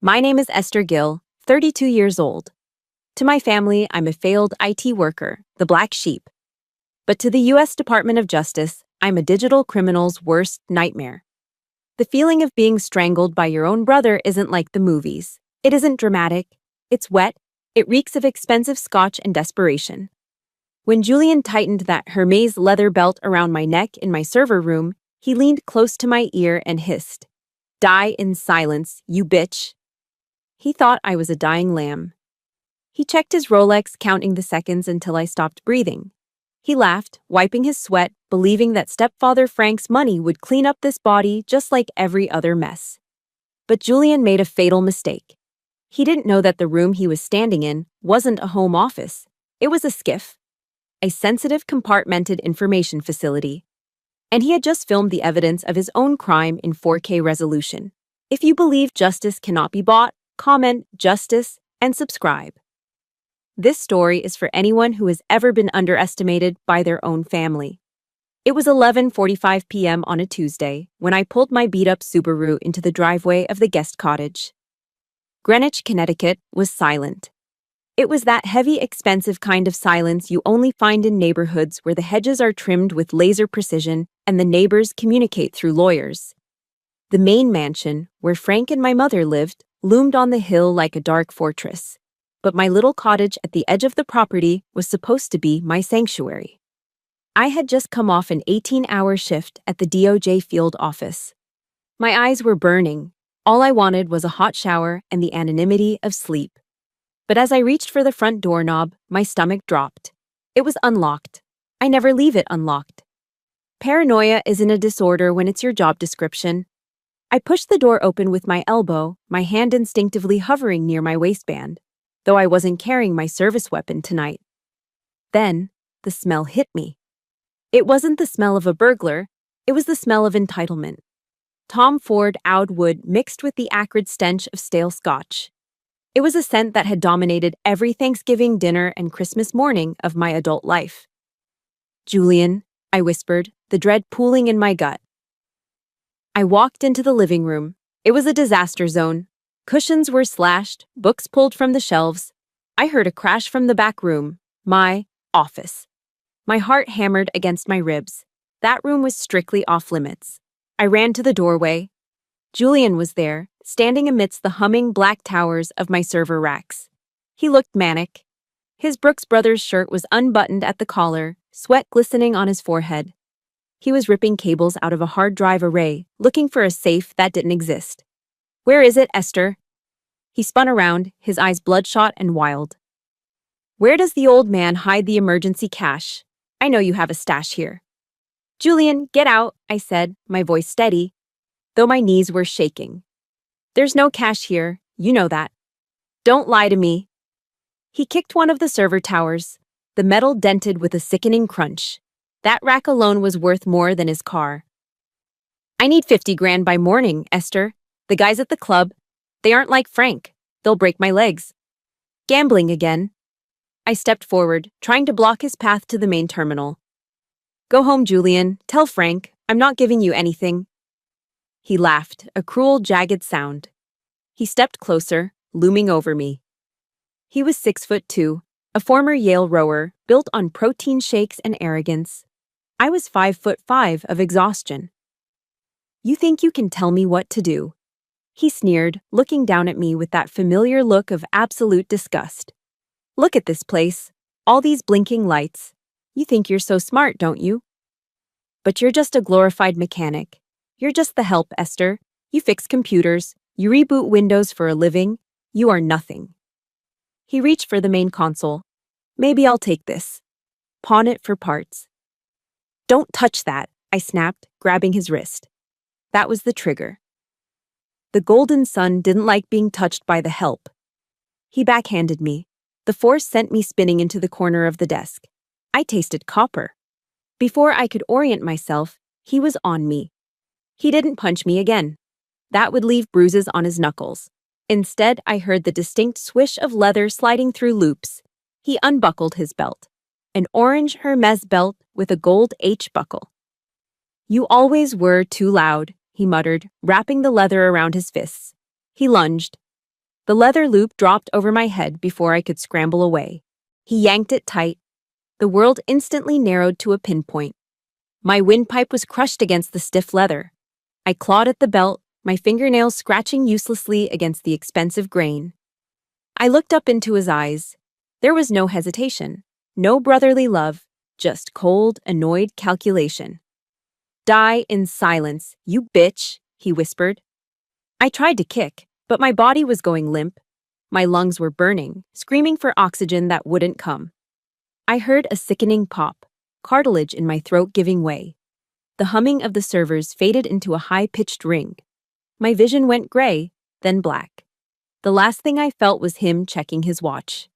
My name is Esther Gill, 32 years old. To my family, I'm a failed IT worker, the black sheep. But to the U.S. Department of Justice, I'm a digital criminal's worst nightmare. The feeling of being strangled by your own brother isn't like the movies. It isn't dramatic. It's wet. It reeks of expensive scotch and desperation. When Julian tightened that Hermes leather belt around my neck in my server room, he leaned close to my ear and hissed, "Die in silence, you bitch." He thought I was a dying lamb. He checked his Rolex, counting the seconds until I stopped breathing. He laughed, wiping his sweat, believing that stepfather Frank's money would clean up this body just like every other mess. But Julian made a fatal mistake. He didn't know that the room he was standing in wasn't a home office. It was a SCIF, a sensitive compartmented information facility. And he had just filmed the evidence of his own crime in 4K resolution. If you believe justice cannot be bought, comment justice and subscribe. This story is for anyone who has ever been underestimated by their own family. It was 11:45 p.m. on a Tuesday when I pulled my beat-up Subaru into the driveway of the guest cottage. Greenwich, Connecticut was silent. It was that heavy, expensive kind of silence you only find in neighborhoods where the hedges are trimmed with laser precision and the neighbors communicate through lawyers. The main mansion, where Frank and my mother lived, loomed on the hill like a dark fortress. But my little cottage at the edge of the property was supposed to be my sanctuary. I had just come off an 18-hour shift at the DOJ field office. My eyes were burning. All I wanted was a hot shower and the anonymity of sleep. But as I reached for the front doorknob, my stomach dropped. It was unlocked. I never leave it unlocked. Paranoia isn't a disorder when it's your job description. I pushed the door open with my elbow, my hand instinctively hovering near my waistband, though I wasn't carrying my service weapon tonight. Then, the smell hit me. It wasn't the smell of a burglar, it was the smell of entitlement. Tom Ford oud wood mixed with the acrid stench of stale scotch. It was a scent that had dominated every Thanksgiving dinner and Christmas morning of my adult life. "Julian," I whispered, the dread pooling in my gut. I walked into the living room. It was a disaster zone. Cushions were slashed, books pulled from the shelves. I heard a crash from the back room, my office. My heart hammered against my ribs. That room was strictly off-limits. I ran to the doorway. Julian was there, standing amidst the humming black towers of my server racks. He looked manic. His Brooks Brothers shirt was unbuttoned at the collar, sweat glistening on his forehead. He was ripping cables out of a hard drive array, looking for a safe that didn't exist. "Where is it, Esther?" He spun around, his eyes bloodshot and wild. "Where does the old man hide the emergency cash? I know you have a stash here." "Julian, get out," I said, my voice steady, though my knees were shaking. "There's no cash here, you know that. Don't lie to me." He kicked one of the server towers, the metal dented with a sickening crunch. That rack alone was worth more than his car. "I need 50 grand by morning, Esther. The guys at the club, they aren't like Frank. They'll break my legs." "Gambling again." I stepped forward, trying to block his path to the main terminal. "Go home, Julian. Tell Frank, I'm not giving you anything." He laughed, a cruel, jagged sound. He stepped closer, looming over me. He was 6'2", a former Yale rower, built on protein shakes and arrogance. I was 5'5" of exhaustion. "You think you can tell me what to do?" He sneered, looking down at me with that familiar look of absolute disgust. "Look at this place. All these blinking lights. You think you're so smart, don't you? But you're just a glorified mechanic. You're just the help, Esther. You fix computers. You reboot Windows for a living. You are nothing." He reached for the main console. "Maybe I'll take this. Pawn it for parts." "Don't touch that," I snapped, grabbing his wrist. That was the trigger. The golden sun didn't like being touched by the help. He backhanded me. The force sent me spinning into the corner of the desk. I tasted copper. Before I could orient myself, he was on me. He didn't punch me again. That would leave bruises on his knuckles. Instead, I heard the distinct swish of leather sliding through loops. He unbuckled his belt. An orange Hermes belt with a gold H buckle. "You always were too loud," he muttered, wrapping the leather around his fists. He lunged. The leather loop dropped over my head before I could scramble away. He yanked it tight. The world instantly narrowed to a pinpoint. My windpipe was crushed against the stiff leather. I clawed at the belt, my fingernails scratching uselessly against the expensive grain. I looked up into his eyes. There was no hesitation, no brotherly love, just cold, annoyed calculation. "Die in silence, you bitch," he whispered. I tried to kick, but my body was going limp. My lungs were burning, screaming for oxygen that wouldn't come. I heard a sickening pop, cartilage in my throat giving way. The humming of the servers faded into a high-pitched ring. My vision went gray, then black. The last thing I felt was him checking his watch.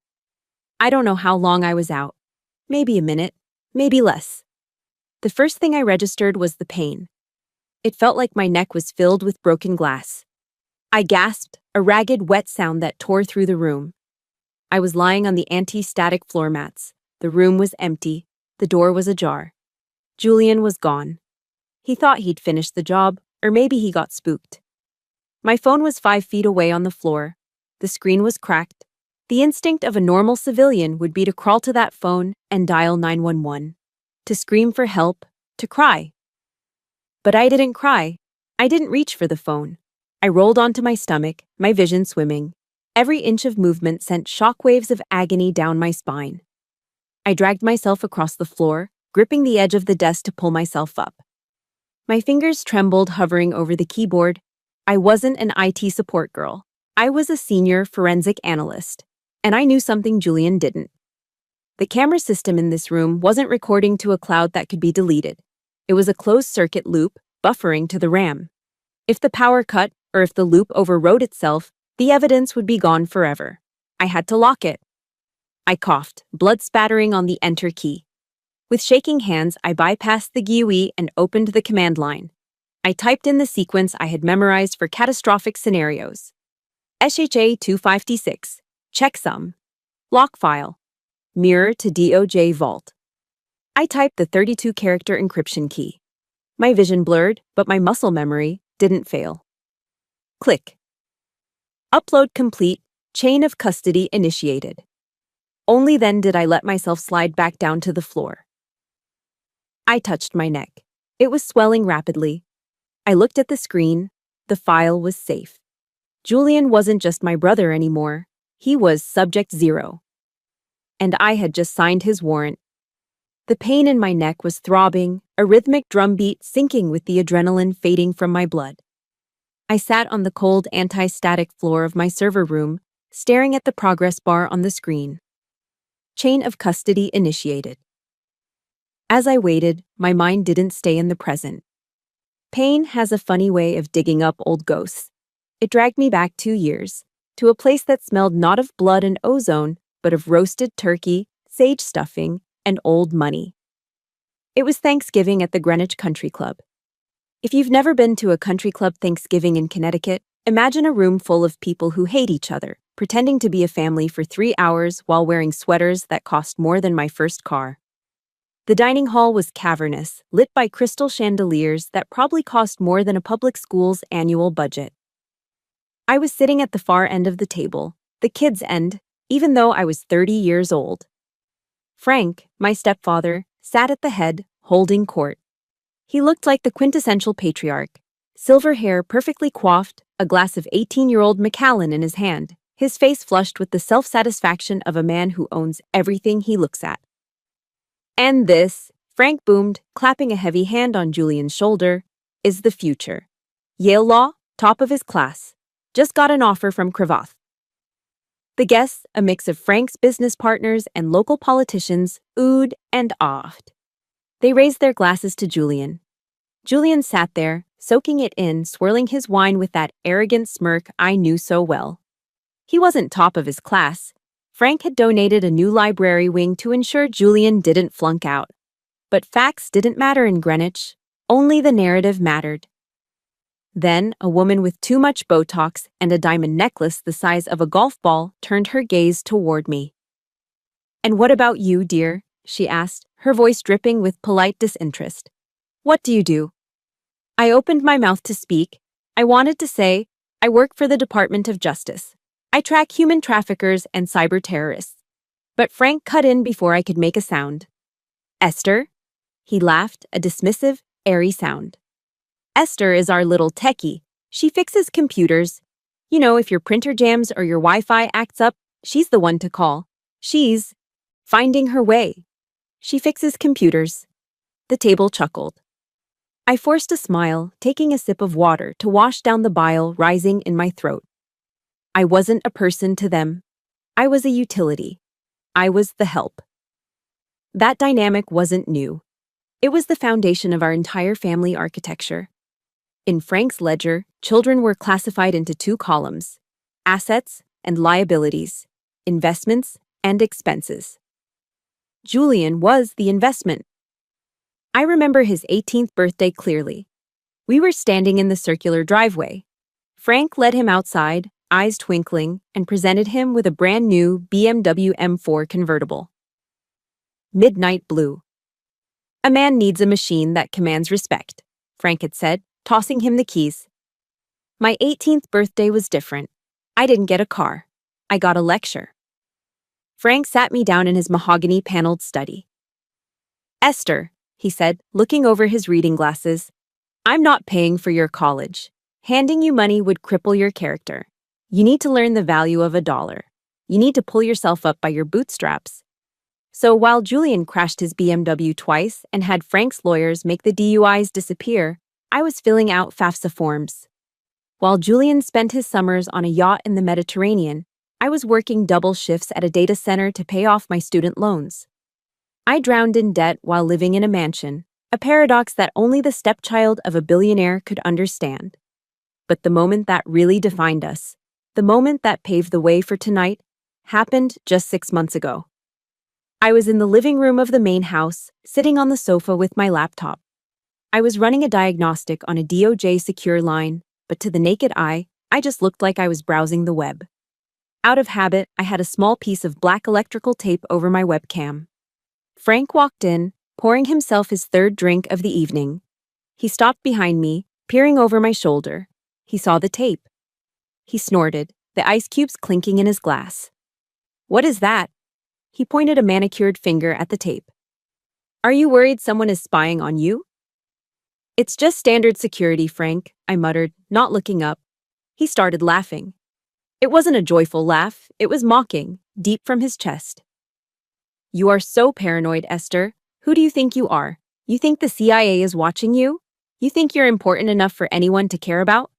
I don't know how long I was out. Maybe a minute, maybe less. The first thing I registered was the pain. It felt like my neck was filled with broken glass. I gasped, a ragged, wet sound that tore through the room. I was lying on the anti-static floor mats. The room was empty. The door was ajar. Julian was gone. He thought he'd finished the job, or maybe he got spooked. My phone was 5 feet away on the floor. The screen was cracked. The instinct of a normal civilian would be to crawl to that phone and dial 911, to scream for help, to cry. But I didn't cry. I didn't reach for the phone. I rolled onto my stomach, my vision swimming. Every inch of movement sent shockwaves of agony down my spine. I dragged myself across the floor, gripping the edge of the desk to pull myself up. My fingers trembled, hovering over the keyboard. I wasn't an IT support girl. I was a senior forensic analyst, and I knew something Julian didn't. The camera system in this room wasn't recording to a cloud that could be deleted. It was a closed-circuit loop, buffering to the RAM. If the power cut, or if the loop overrode itself, the evidence would be gone forever. I had to lock it. I coughed, blood spattering on the enter key. With shaking hands, I bypassed the GUI and opened the command line. I typed in the sequence I had memorized for catastrophic scenarios. SHA-25D6, checksum, lock file, mirror to DOJ vault. I typed the 32-character encryption key. My vision blurred, but my muscle memory didn't fail. Click. Upload complete, chain of custody initiated. Only then did I let myself slide back down to the floor. I touched my neck. It was swelling rapidly. I looked at the screen. The file was safe. Julian wasn't just my brother anymore. He was Subject 0. And I had just signed his warrant. The pain in my neck was throbbing, a rhythmic drumbeat syncing with the adrenaline fading from my blood. I sat on the cold, anti-static floor of my server room, staring at the progress bar on the screen. Chain of custody initiated. As I waited, my mind didn't stay in the present. Pain has a funny way of digging up old ghosts. It dragged me back 2 years, to a place that smelled not of blood and ozone, but of roasted turkey, sage stuffing, and old money. It was Thanksgiving at the Greenwich Country Club. If you've never been to a country club Thanksgiving in Connecticut, imagine a room full of people who hate each other, pretending to be a family for 3 hours while wearing sweaters that cost more than my first car. The dining hall was cavernous, lit by crystal chandeliers that probably cost more than a public school's annual budget. I was sitting at the far end of the table, the kids' end, even though I was 30 years old. Frank, my stepfather, sat at the head, holding court. He looked like the quintessential patriarch, silver hair perfectly coiffed, a glass of 18-year-old Macallan in his hand, his face flushed with the self-satisfaction of a man who owns everything he looks at. "And this," Frank boomed, clapping a heavy hand on Julian's shoulder, "is the future. Yale Law, top of his class. Just got an offer from Cravath." The guests, a mix of Frank's business partners and local politicians, oohed and ahed. They raised their glasses to Julian. Julian sat there, soaking it in, swirling his wine with that arrogant smirk I knew so well. He wasn't top of his class. Frank had donated a new library wing to ensure Julian didn't flunk out. But facts didn't matter in Greenwich. Only the narrative mattered. Then, a woman with too much Botox and a diamond necklace the size of a golf ball turned her gaze toward me. "And what about you, dear?" she asked, her voice dripping with polite disinterest. "What do you do?" I opened my mouth to speak. I wanted to say, "I work for the Department of Justice. I track human traffickers and cyber terrorists. But Frank cut in before I could make a sound. Esther? He laughed, a dismissive, airy sound. Esther is our little techie. She fixes computers. You know, if your printer jams or your Wi-Fi acts up, she's the one to call. She's finding her way. She fixes computers. The table chuckled. I forced a smile, taking a sip of water to wash down the bile rising in my throat. I wasn't a person to them. I was a utility. I was the help. That dynamic wasn't new. It was the foundation of our entire family architecture. In Frank's ledger, children were classified into two columns: assets and liabilities, investments and expenses. Julian was the investment. I remember his 18th birthday clearly. We were standing in the circular driveway. Frank led him outside, eyes twinkling, and presented him with a brand new BMW M4 convertible. Midnight blue. A man needs a machine that commands respect, Frank had said, tossing him the keys. My 18th birthday was different. I didn't get a car. I got a lecture. Frank sat me down in his mahogany-paneled study. Esther, he said, looking over his reading glasses, I'm not paying for your college. Handing you money would cripple your character. You need to learn the value of $1. You need to pull yourself up by your bootstraps. So while Julian crashed his BMW twice and had Frank's lawyers make the DUIs disappear, I was filling out FAFSA forms. While Julian spent his summers on a yacht in the Mediterranean, I was working double shifts at a data center to pay off my student loans. I drowned in debt while living in a mansion, a paradox that only the stepchild of a billionaire could understand. But the moment that really defined us, the moment that paved the way for tonight, happened just 6 months ago. I was in the living room of the main house, sitting on the sofa with my laptop. I was running a diagnostic on a DOJ secure line, but to the naked eye, I just looked like I was browsing the web. Out of habit, I had a small piece of black electrical tape over my webcam. Frank walked in, pouring himself his third drink of the evening. He stopped behind me, peering over my shoulder. He saw the tape. He snorted, the ice cubes clinking in his glass. What is that? He pointed a manicured finger at the tape. Are you worried someone is spying on you? It's just standard security, Frank, I muttered, not looking up. He started laughing. It wasn't a joyful laugh, it was mocking, deep from his chest. You are so paranoid, Esther. Who do you think you are? You think the CIA is watching you? You think you're important enough for anyone to care about?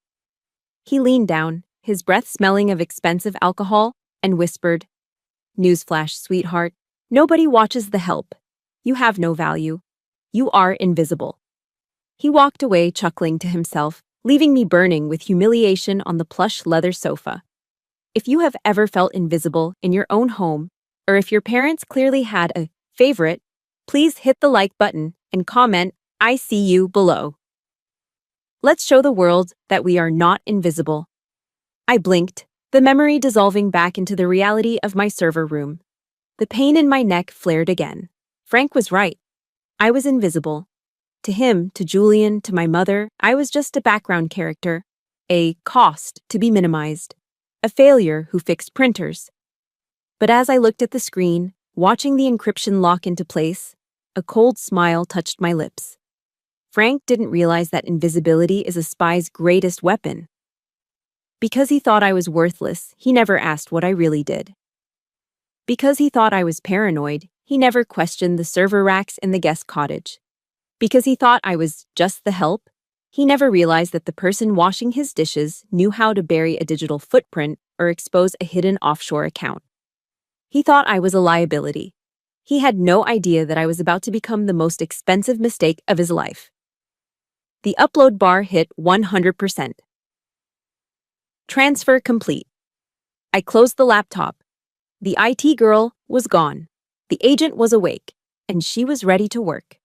He leaned down, his breath smelling of expensive alcohol, and whispered, Newsflash, sweetheart. Nobody watches the help. You have no value. You are invisible. He walked away, chuckling to himself, leaving me burning with humiliation on the plush leather sofa. If you have ever felt invisible in your own home, or if your parents clearly had a favorite, please hit the like button and comment, I see you below. Let's show the world that we are not invisible. I blinked, the memory dissolving back into the reality of my server room. The pain in my neck flared again. Frank was right. I was invisible. To him, to Julian, to my mother, I was just a background character, a cost to be minimized, a failure who fixed printers. But as I looked at the screen, watching the encryption lock into place, a cold smile touched my lips. Frank didn't realize that invisibility is a spy's greatest weapon. Because he thought I was worthless, he never asked what I really did. Because he thought I was paranoid, he never questioned the server racks in the guest cottage. Because he thought I was just the help, he never realized that the person washing his dishes knew how to bury a digital footprint or expose a hidden offshore account. He thought I was a liability. He had no idea that I was about to become the most expensive mistake of his life. The upload bar hit 100%. Transfer complete. I closed the laptop. The IT girl was gone. The agent was awake, and she was ready to work.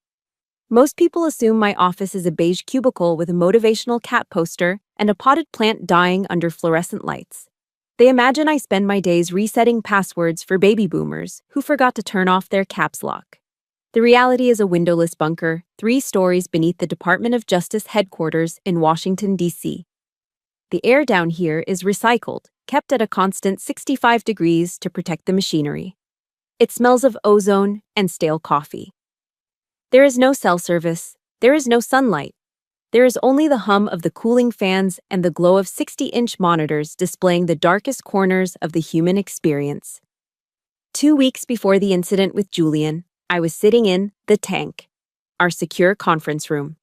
Most people assume my office is a beige cubicle with a motivational cat poster and a potted plant dying under fluorescent lights. They imagine I spend my days resetting passwords for baby boomers who forgot to turn off their caps lock. The reality is a windowless bunker, 3 stories beneath the Department of Justice headquarters in Washington, D.C. The air down here is recycled, kept at a constant 65 degrees to protect the machinery. It smells of ozone and stale coffee. There is no cell service. There is no sunlight. There is only the hum of the cooling fans and the glow of 60-inch monitors displaying the darkest corners of the human experience. 2 weeks before the incident with Julian, I was sitting in the tank, our secure conference room.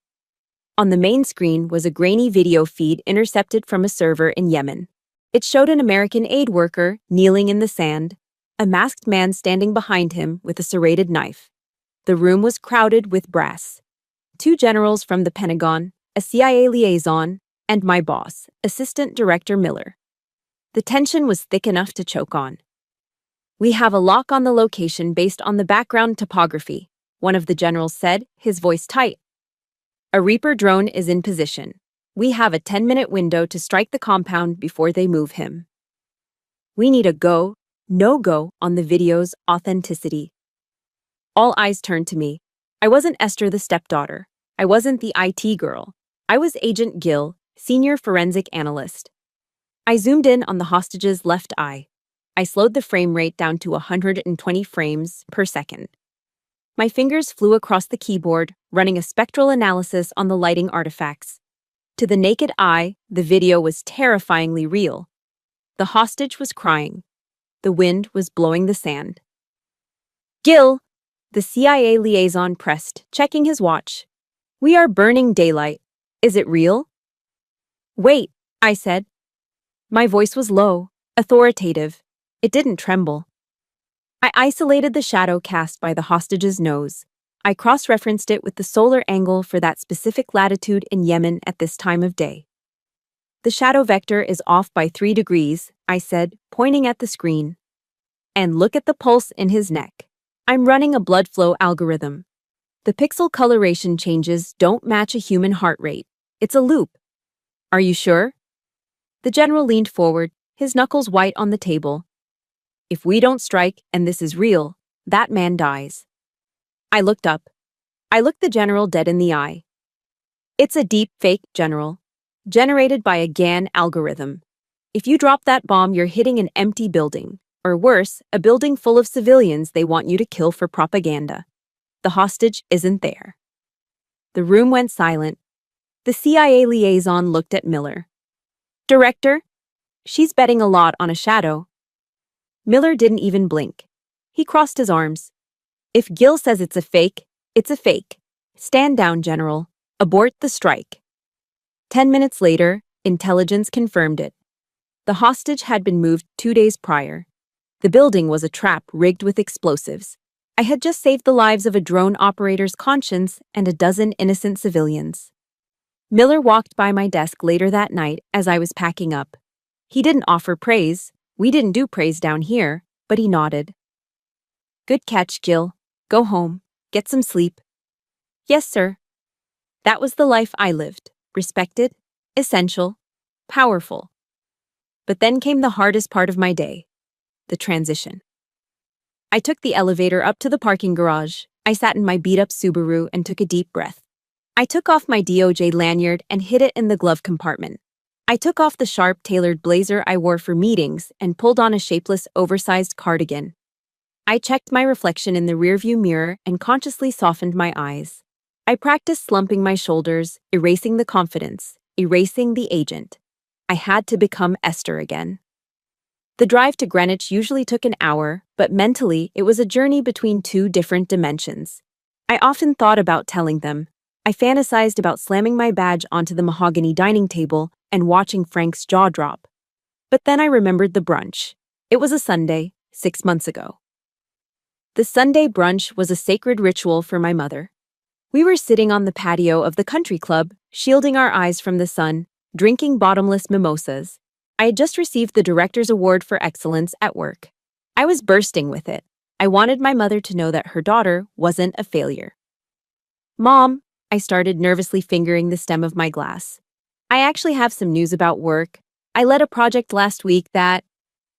On the main screen was a grainy video feed intercepted from a server in Yemen. It showed an American aid worker kneeling in the sand, a masked man standing behind him with a serrated knife. The room was crowded with brass. 2 generals from the Pentagon, a CIA liaison, and my boss, Assistant Director Miller. The tension was thick enough to choke on. "We have a lock on the location based on the background topography," one of the generals said, his voice tight. "A Reaper drone is in position. We have a 10-minute window to strike the compound before they move him. We need a go, no-go on the video's authenticity." All eyes turned to me. I wasn't Esther the stepdaughter. I wasn't the IT girl. I was Agent Gill, senior forensic analyst. I zoomed in on the hostage's left eye. I slowed the frame rate down to 120 frames per second. My fingers flew across the keyboard, running a spectral analysis on the lighting artifacts. To the naked eye, the video was terrifyingly real. The hostage was crying. The wind was blowing the sand. "Gill!" The CIA liaison pressed, checking his watch. "We are burning daylight. Is it real?" "Wait," I said. My voice was low, authoritative. It didn't tremble. I isolated the shadow cast by the hostage's nose. I cross-referenced it with the solar angle for that specific latitude in Yemen at this time of day. "The shadow vector is off by 3 degrees, I said, pointing at the screen. "And look at the pulse in his neck. I'm running a blood flow algorithm. The pixel coloration changes don't match a human heart rate. It's a loop." "Are you sure?" The general leaned forward, his knuckles white on the table. "If we don't strike, and this is real, that man dies." I looked up. I looked the general dead in the eye. "It's a deep fake, General, generated by a GAN algorithm. If you drop that bomb, you're hitting an empty building, or worse, a building full of civilians they want you to kill for propaganda. The hostage isn't there." The room went silent. The CIA liaison looked at Miller. "Director, she's betting a lot on a shadow." Miller didn't even blink. He crossed his arms. "If Gill says it's a fake, it's a fake. Stand down, General. Abort the strike." 10 minutes later, intelligence confirmed it. The hostage had been moved 2 days prior. The building was a trap rigged with explosives. I had just saved the lives of a drone operator's conscience and a dozen innocent civilians. Miller walked by my desk later that night as I was packing up. He didn't offer praise. We didn't do praise down here, but he nodded. "Good catch, Gill. Go home. Get some sleep." "Yes, sir." That was the life I lived. Respected, essential, powerful. But then came the hardest part of my day, the transition. I took the elevator up to the parking garage. I sat in my beat-up Subaru and took a deep breath. I took off my DOJ lanyard and hid it in the glove compartment. I took off the sharp, tailored blazer I wore for meetings and pulled on a shapeless, oversized cardigan. I checked my reflection in the rearview mirror and consciously softened my eyes. I practiced slumping my shoulders, erasing the confidence, erasing the agent. I had to become Esther again. The drive to Greenwich usually took an hour, but mentally it was a journey between 2 different dimensions. I often thought about telling them. I fantasized about slamming my badge onto the mahogany dining table and watching Frank's jaw drop. But then I remembered the brunch. It was a Sunday, 6 months ago. The Sunday brunch was a sacred ritual for my mother. We were sitting on the patio of the country club, shielding our eyes from the sun, drinking bottomless mimosas. I had just received the Director's Award for Excellence at work. I was bursting with it. I wanted my mother to know that her daughter wasn't a failure. "Mom," I started, nervously fingering the stem of my glass. "I actually have some news about work. I led a project last week that—"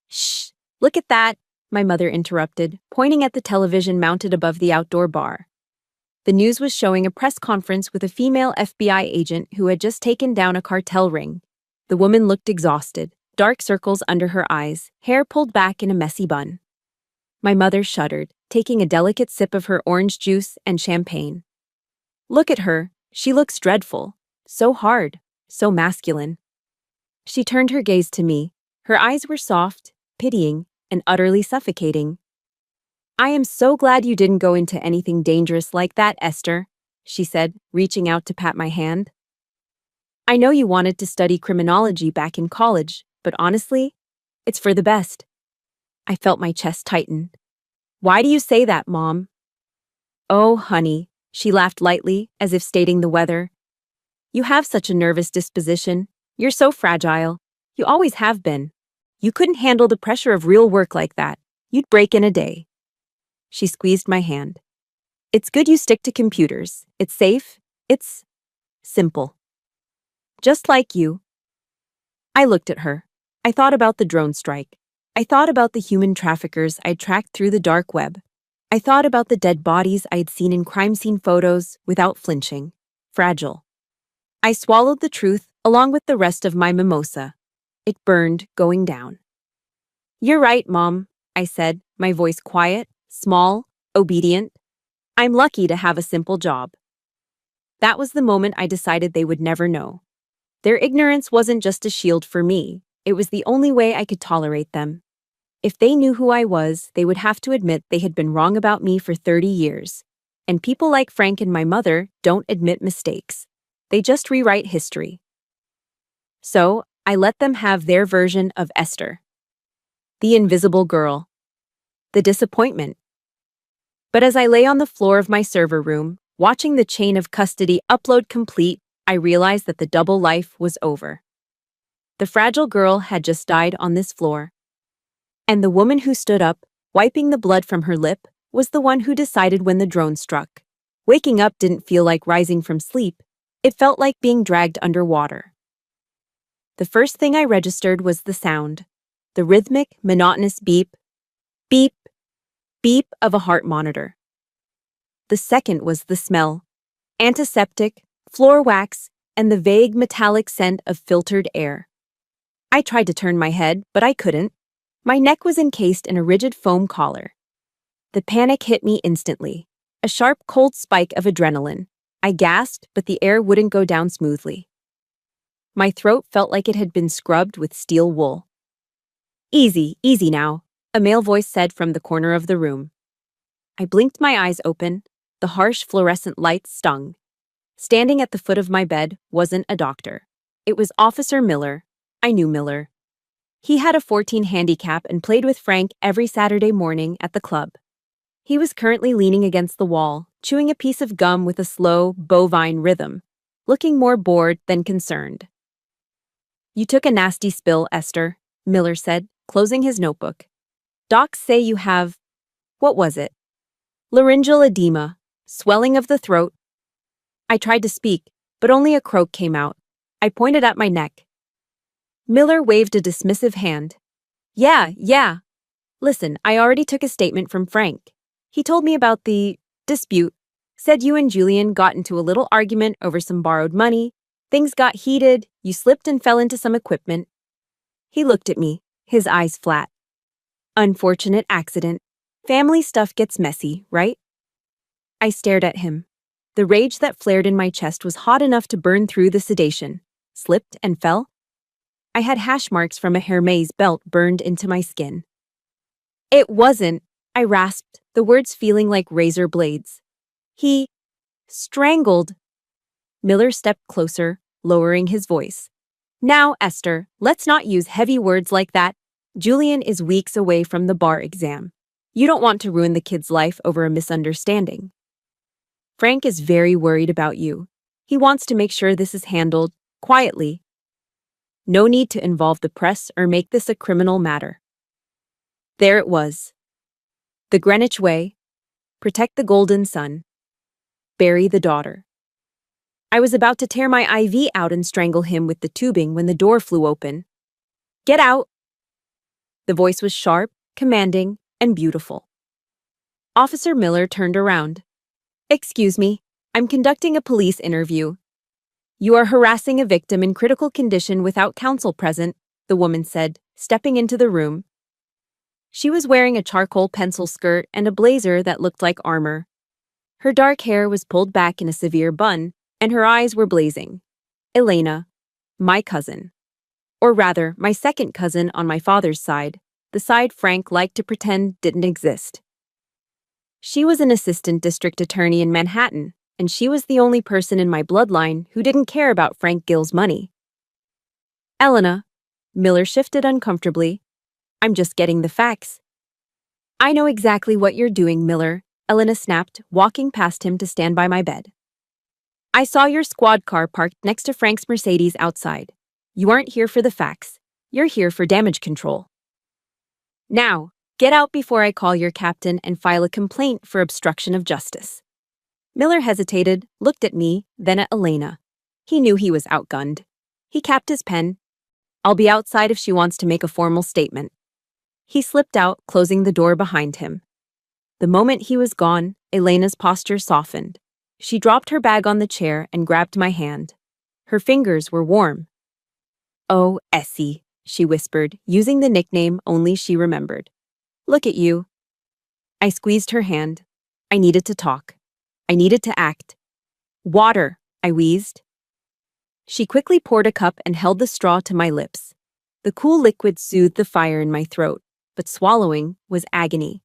"Shh, look at that," my mother interrupted, pointing at the television mounted above the outdoor bar. The news was showing a press conference with a female FBI agent who had just taken down a cartel ring. The woman looked exhausted, dark circles under her eyes, hair pulled back in a messy bun. My mother shuddered, taking a delicate sip of her orange juice and champagne. Look at her, she looks dreadful. So hard, so masculine. She turned her gaze to me. Her eyes were soft, pitying, and utterly suffocating. I am so glad you didn't go into anything dangerous like that, Esther, she said, reaching out to pat my hand. I know you wanted to study criminology back in college, but honestly, it's for the best. I felt my chest tighten. Why do you say that, Mom? Oh, honey, she laughed lightly, as if stating the weather. You have such a nervous disposition. You're so fragile. You always have been. You couldn't handle the pressure of real work like that. You'd break in a day. She squeezed my hand. It's good you stick to computers. It's safe. It's simple. Just like you. I looked at her. I thought about the drone strike. I thought about the human traffickers I'd tracked through the dark web. I thought about the dead bodies I'd seen in crime scene photos without flinching. Fragile. I swallowed the truth along with the rest of my mimosa. It burned going down. You're right, Mom, I said, my voice quiet, small, obedient. I'm lucky to have a simple job. That was the moment I decided they would never know. Their ignorance wasn't just a shield for me. It was the only way I could tolerate them. If they knew who I was, they would have to admit they had been wrong about me for 30 years. And people like Frank and my mother don't admit mistakes. They just rewrite history. So, I let them have their version of Esther. The invisible girl. The disappointment. But as I lay on the floor of my server room, watching the chain of custody upload complete, I realized that the double life was over. The fragile girl had just died on this floor. And the woman who stood up, wiping the blood from her lip, was the one who decided when the drone struck. Waking up didn't feel like rising from sleep. It felt like being dragged underwater. The first thing I registered was the sound. The rhythmic, monotonous beep, beep, beep of a heart monitor. The second was the smell. Antiseptic, floor wax, and the vague metallic scent of filtered air. I tried to turn my head, but I couldn't. My neck was encased in a rigid foam collar. The panic hit me instantly. A sharp, cold spike of adrenaline. I gasped, but the air wouldn't go down smoothly. My throat felt like it had been scrubbed with steel wool. Easy, easy now, a male voice said from the corner of the room. I blinked my eyes open. The harsh fluorescent light stung. Standing at the foot of my bed wasn't a doctor. It was Officer Miller. I knew Miller. He had a 14 handicap and played with Frank every Saturday morning at the club. He was currently leaning against the wall, chewing a piece of gum with a slow, bovine rhythm, looking more bored than concerned. You took a nasty spill, Esther, Miller said, closing his notebook. Docs say you have, what was it? Laryngeal edema, swelling of the throat. I tried to speak, but only a croak came out. I pointed at my neck. Miller waved a dismissive hand. Yeah. Listen, I already took a statement from Frank. He told me about the dispute, said you and Julian got into a little argument over some borrowed money. Things got heated, you slipped and fell into some equipment. He looked at me, his eyes flat. Unfortunate accident. Family stuff gets messy, right? I stared at him. The rage that flared in my chest was hot enough to burn through the sedation. Slipped and fell? I had hash marks from a Hermes belt burned into my skin. It wasn't, I rasped, the words feeling like razor blades. He strangled. Miller stepped closer, lowering his voice. Now, Esther, let's not use heavy words like that. Julian is weeks away from the bar exam. You don't want to ruin the kid's life over a misunderstanding. Frank is very worried about you. He wants to make sure this is handled quietly. No need to involve the press or make this a criminal matter. There it was. The Greenwich Way. Protect the golden sun. Bury the daughter. I was about to tear my IV out and strangle him with the tubing when the door flew open. Get out! The voice was sharp, commanding, and beautiful. Officer Miller turned around. Excuse me, I'm conducting a police interview. You are harassing a victim in critical condition without counsel present. the woman said, stepping into the room. She was wearing a charcoal pencil skirt and a blazer that looked like armor. Her dark hair was pulled back in a severe bun, and her eyes were blazing. Elena, my cousin. Or rather, my second cousin on my father's side, the side Frank liked to pretend didn't exist. She was an assistant district attorney in Manhattan, and she was the only person in my bloodline who didn't care about Frank Gill's money. Elena, Miller shifted uncomfortably. I'm just getting the facts. I know exactly what you're doing, Miller, Elena snapped, walking past him to stand by my bed. I saw your squad car parked next to Frank's Mercedes outside. You aren't here for the facts. You're here for damage control. Now, get out before I call your captain and file a complaint for obstruction of justice. Miller hesitated, looked at me, then at Elena. He knew he was outgunned. He capped his pen. I'll be outside if she wants to make a formal statement. He slipped out, closing the door behind him. The moment he was gone, Elena's posture softened. She dropped her bag on the chair and grabbed my hand. Her fingers were warm. Oh, Essie, she whispered, using the nickname only she remembered. Look at you. I squeezed her hand. I needed to talk. I needed to act. Water, I wheezed. She quickly poured a cup and held the straw to my lips. The cool liquid soothed the fire in my throat, but swallowing was agony.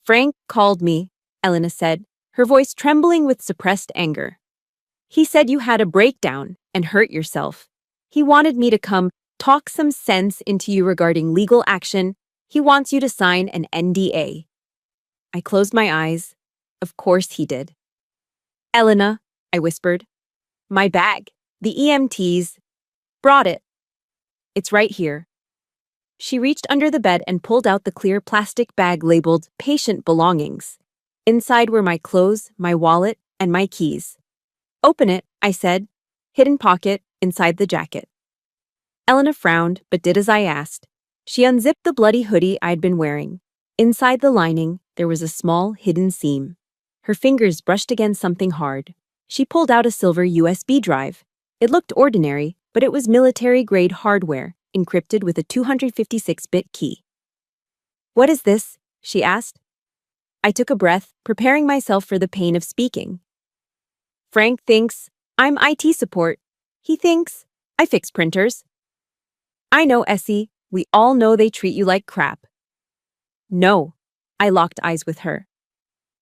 Frank called me, Elena said, her voice trembling with suppressed anger. He said you had a breakdown and hurt yourself. He wanted me to come talk some sense into you regarding legal action. He wants you to sign an NDA. I closed my eyes. Of course he did. Elena, I whispered. My bag. The EMTs brought it. It's right here. She reached under the bed and pulled out the clear plastic bag labeled Patient Belongings. Inside were my clothes, my wallet, and my keys. Open it, I said. Hidden pocket, inside the jacket. Elena frowned, but did as I asked. She unzipped the bloody hoodie I'd been wearing. Inside the lining, there was a small, hidden seam. Her fingers brushed against something hard. She pulled out a silver USB drive. It looked ordinary, but it was military-grade hardware, encrypted with a 256-bit key. What is this? She asked. I took a breath, preparing myself for the pain of speaking. Frank thinks I'm IT support. He thinks I fix printers. I know, Essie. We all know they treat you like crap. No. I locked eyes with her.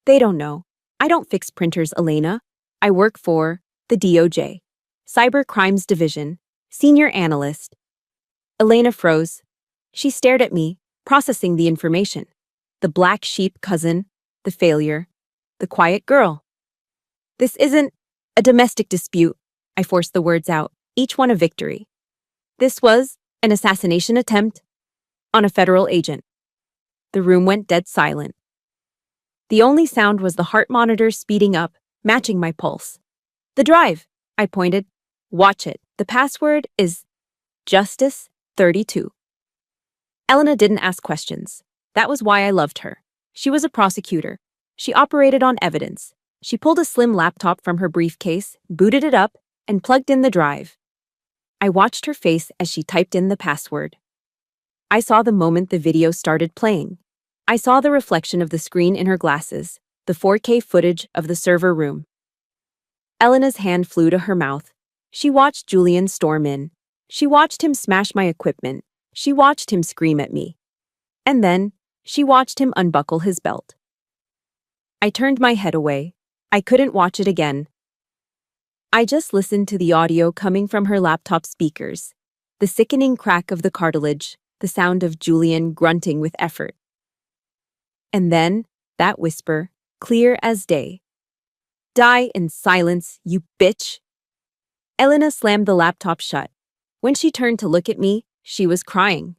They don't know. I don't fix printers, Elena. I work for the DOJ, Cyber Crimes Division, Senior Analyst. Elena froze. She stared at me, processing the information. The black sheep cousin, the failure, the quiet girl. This isn't a domestic dispute, I forced the words out, each one a victory. This was an assassination attempt on a federal agent. The room went dead silent. The only sound was the heart monitor speeding up, matching my pulse. The drive, I pointed. Watch it. The password is Justice 32. Elena didn't ask questions. That was why I loved her. She was a prosecutor. She operated on evidence. She pulled a slim laptop from her briefcase, booted it up, and plugged in the drive. I watched her face as she typed in the password. I saw the moment the video started playing. I saw the reflection of the screen in her glasses, the 4K footage of the server room. Elena's hand flew to her mouth. She watched Julian storm in. She watched him smash my equipment. She watched him scream at me. And then, she watched him unbuckle his belt. I turned my head away. I couldn't watch it again. I just listened to the audio coming from her laptop speakers, the sickening crack of the cartilage, the sound of Julian grunting with effort. And then, that whisper, clear as day. Die in silence, you bitch. Elena slammed the laptop shut. When she turned to look at me, she was crying.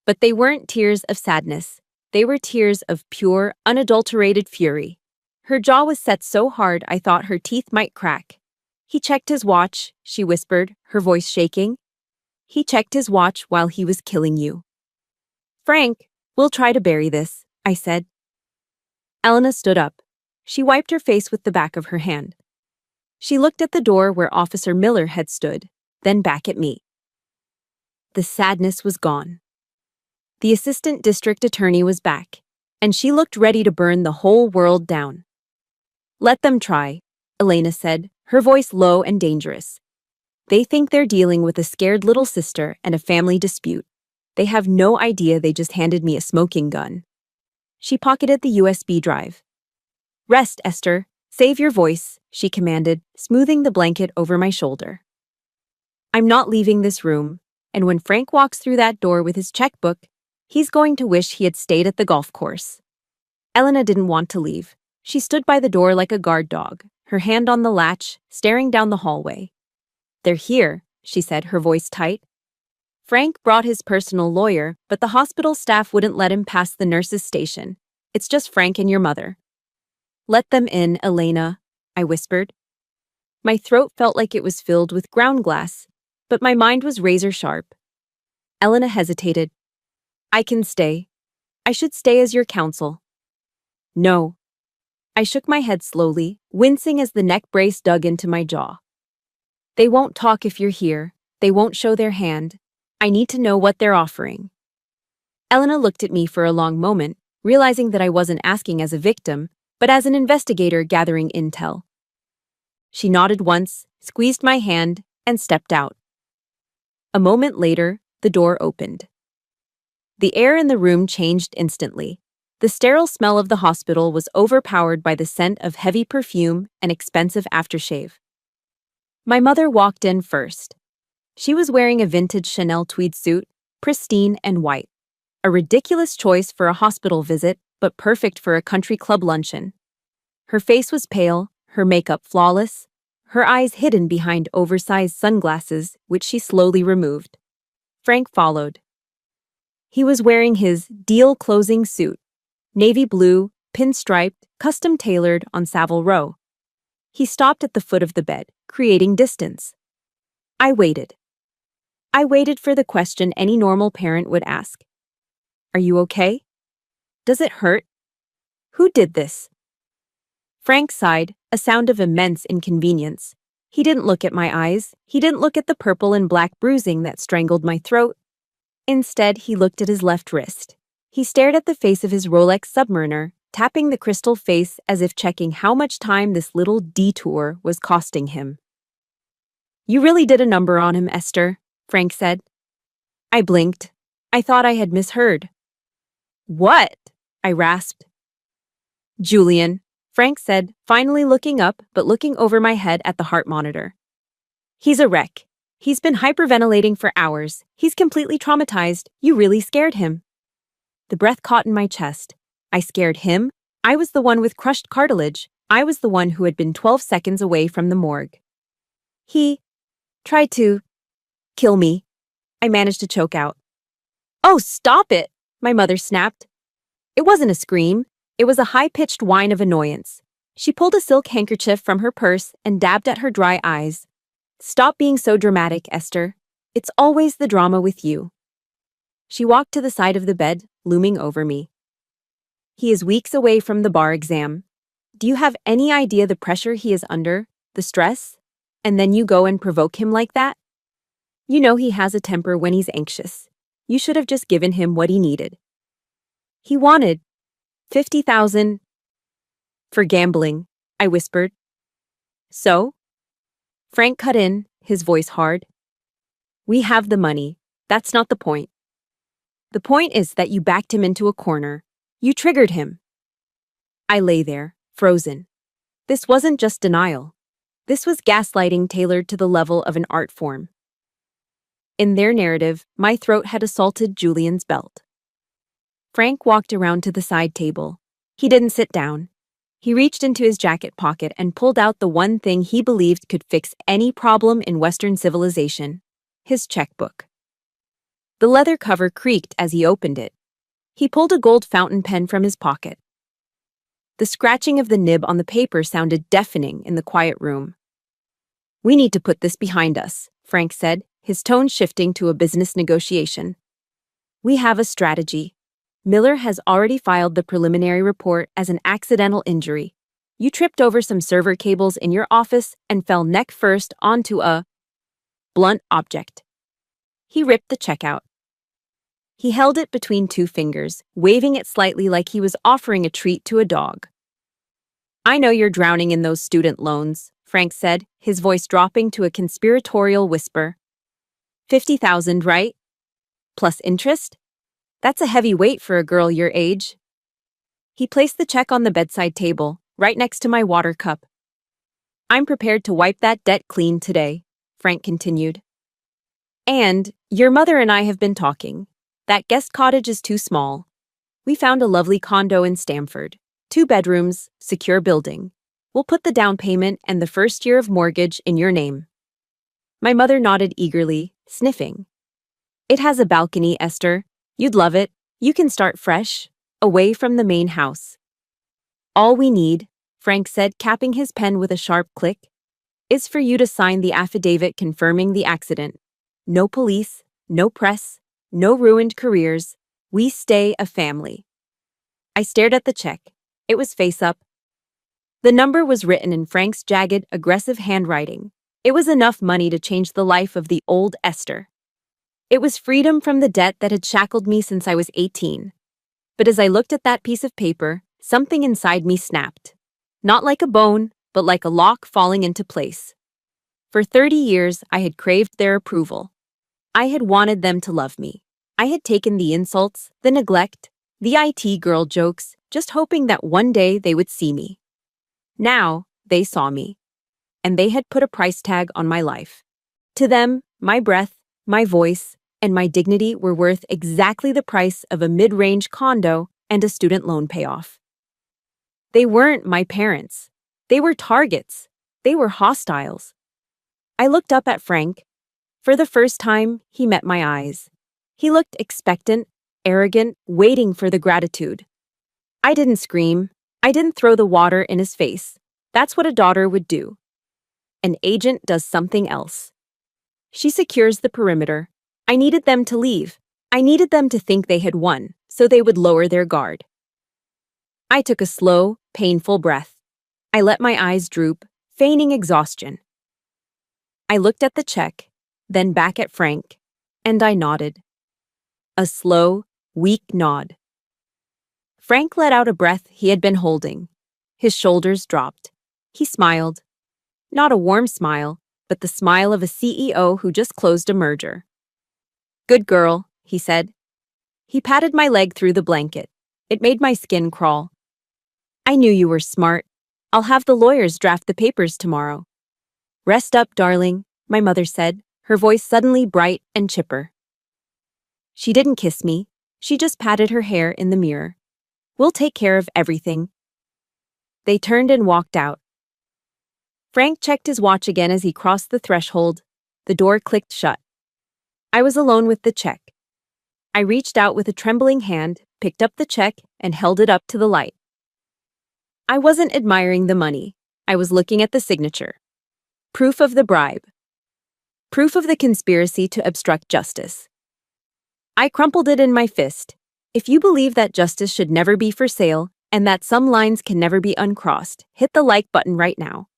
But they weren't tears of sadness. They were tears of pure, unadulterated fury. Her jaw was set so hard I thought her teeth might crack. He checked his watch, she whispered, her voice shaking. He checked his watch while he was killing you. Frank, we'll try to bury this, I said. Elena stood up. She wiped her face with the back of her hand. She looked at the door where Officer Miller had stood, then back at me. The sadness was gone. The assistant district attorney was back, and she looked ready to burn the whole world down. "Let them try," Elena said, her voice low and dangerous. "They think they're dealing with a scared little sister and a family dispute. They have no idea they just handed me a smoking gun." She pocketed the USB drive. "Rest, Esther. Save your voice," she commanded, smoothing the blanket over my shoulder. "I'm not leaving this room, and when Frank walks through that door with his checkbook, he's going to wish he had stayed at the golf course." Elena didn't want to leave. She stood by the door like a guard dog, her hand on the latch, staring down the hallway. "They're here," she said, her voice tight. "Frank brought his personal lawyer, but the hospital staff wouldn't let him past the nurse's station. It's just Frank and your mother." "Let them in, Elena," I whispered. My throat felt like it was filled with ground glass, but my mind was razor sharp. Elena hesitated. "I can stay. I should stay as your counsel." "No." I shook my head slowly, wincing as the neck brace dug into my jaw. "They won't talk if you're here. They won't show their hand. I need to know what they're offering." Elena looked at me for a long moment, realizing that I wasn't asking as a victim, but as an investigator gathering intel. She nodded once, squeezed my hand, and stepped out. A moment later, the door opened. The air in the room changed instantly. The sterile smell of the hospital was overpowered by the scent of heavy perfume and expensive aftershave. My mother walked in first. She was wearing a vintage Chanel tweed suit, pristine and white. A ridiculous choice for a hospital visit, but perfect for a country club luncheon. Her face was pale, her makeup flawless, her eyes hidden behind oversized sunglasses, which she slowly removed. Frank followed. He was wearing his deal-closing suit, navy blue, pinstriped, custom-tailored on Savile Row. He stopped at the foot of the bed, creating distance. I waited. I waited for the question any normal parent would ask. "Are you okay? Does it hurt? Who did this?" Frank sighed, a sound of immense inconvenience. He didn't look at my eyes. He didn't look at the purple and black bruising that strangled my throat. Instead, he looked at his left wrist. He stared at the face of his Rolex Submariner, tapping the crystal face as if checking how much time this little detour was costing him. "You really did a number on him, Esther," Frank said. I blinked. I thought I had misheard. "What?" I rasped. "Julian," Frank said, finally looking up but looking over my head at the heart monitor. "He's a wreck. He's been hyperventilating for hours. He's completely traumatized. You really scared him." The breath caught in my chest. I scared him. I was the one with crushed cartilage. I was the one who had been 12 seconds away from the morgue. "He tried to kill me," I managed to choke out. "Oh, stop it," my mother snapped. It wasn't a scream. It was a high-pitched whine of annoyance. She pulled a silk handkerchief from her purse and dabbed at her dry eyes. "Stop being so dramatic, Esther. It's always the drama with you." She walked to the side of the bed, looming over me. "He is weeks away from the bar exam. Do you have any idea the pressure he is under, the stress? And then you go and provoke him like that? You know he has a temper when he's anxious. You should have just given him what he needed." "He wanted 50,000 for gambling," I whispered. "So?" Frank cut in, his voice hard. "We have the money. That's not the point. The point is that you backed him into a corner. You triggered him." I lay there, frozen. This wasn't just denial. This was gaslighting tailored to the level of an art form. In their narrative, my throat had assaulted Julian's belt. Frank walked around to the side table. He didn't sit down. He reached into his jacket pocket and pulled out the one thing he believed could fix any problem in Western civilization: his checkbook. The leather cover creaked as he opened it. He pulled a gold fountain pen from his pocket. The scratching of the nib on the paper sounded deafening in the quiet room. "We need to put this behind us," Frank said, his tone shifting to a business negotiation. "We have a strategy. Miller has already filed the preliminary report as an accidental injury. You tripped over some server cables in your office and fell neck first onto a blunt object." He ripped the check out. He held it between two fingers, waving it slightly like he was offering a treat to a dog. "I know you're drowning in those student loans," Frank said, his voice dropping to a conspiratorial whisper. 50,000, right? Plus interest? That's a heavy weight for a girl your age." He placed the check on the bedside table, right next to my water cup. "I'm prepared to wipe that debt clean today," Frank continued. "And your mother and I have been talking. That guest cottage is too small. We found a lovely condo in Stamford. 2 bedrooms, secure building. We'll put the down payment and the first year of mortgage in your name." My mother nodded eagerly, sniffing. "It has a balcony, Esther. You'd love it. You can start fresh, away from the main house." "All we need," Frank said, capping his pen with a sharp click, "is for you to sign the affidavit confirming the accident. No police, no press, no ruined careers. We stay a family." I stared at the check. It was face up. The number was written in Frank's jagged, aggressive handwriting. It was enough money to change the life of the old Esther. It was freedom from the debt that had shackled me since I was 18. But as I looked at that piece of paper, something inside me snapped. Not like a bone, but like a lock falling into place. For 30 years, I had craved their approval. I had wanted them to love me. I had taken the insults, the neglect, the IT girl jokes, just hoping that one day they would see me. Now, they saw me. And they had put a price tag on my life. To them, my breath, my voice, and my dignity were worth exactly the price of a mid-range condo and a student loan payoff. They weren't my parents. They were targets. They were hostiles. I looked up at Frank. For the first time, he met my eyes. He looked expectant, arrogant, waiting for the gratitude. I didn't scream. I didn't throw the water in his face. That's what a daughter would do. An agent does something else. She secures the perimeter. I needed them to leave. I needed them to think they had won, so they would lower their guard. I took a slow, painful breath. I let my eyes droop, feigning exhaustion. I looked at the check, then back at Frank, and I nodded. A slow, weak nod. Frank let out a breath he had been holding. His shoulders dropped. He smiled. Not a warm smile, but the smile of a CEO who just closed a merger. "Good girl," he said. He patted my leg through the blanket. It made my skin crawl. "I knew you were smart. I'll have the lawyers draft the papers tomorrow." "Rest up, darling," my mother said, her voice suddenly bright and chipper. She didn't kiss me. She just patted her hair in the mirror. "We'll take care of everything." They turned and walked out. Frank checked his watch again as he crossed the threshold. The door clicked shut. I was alone with the check. I reached out with a trembling hand, picked up the check, and held it up to the light. I wasn't admiring the money. I was looking at the signature. Proof of the bribe. Proof of the conspiracy to obstruct justice. I crumpled it in my fist. If you believe that justice should never be for sale and that some lines can never be uncrossed, hit the like button right now.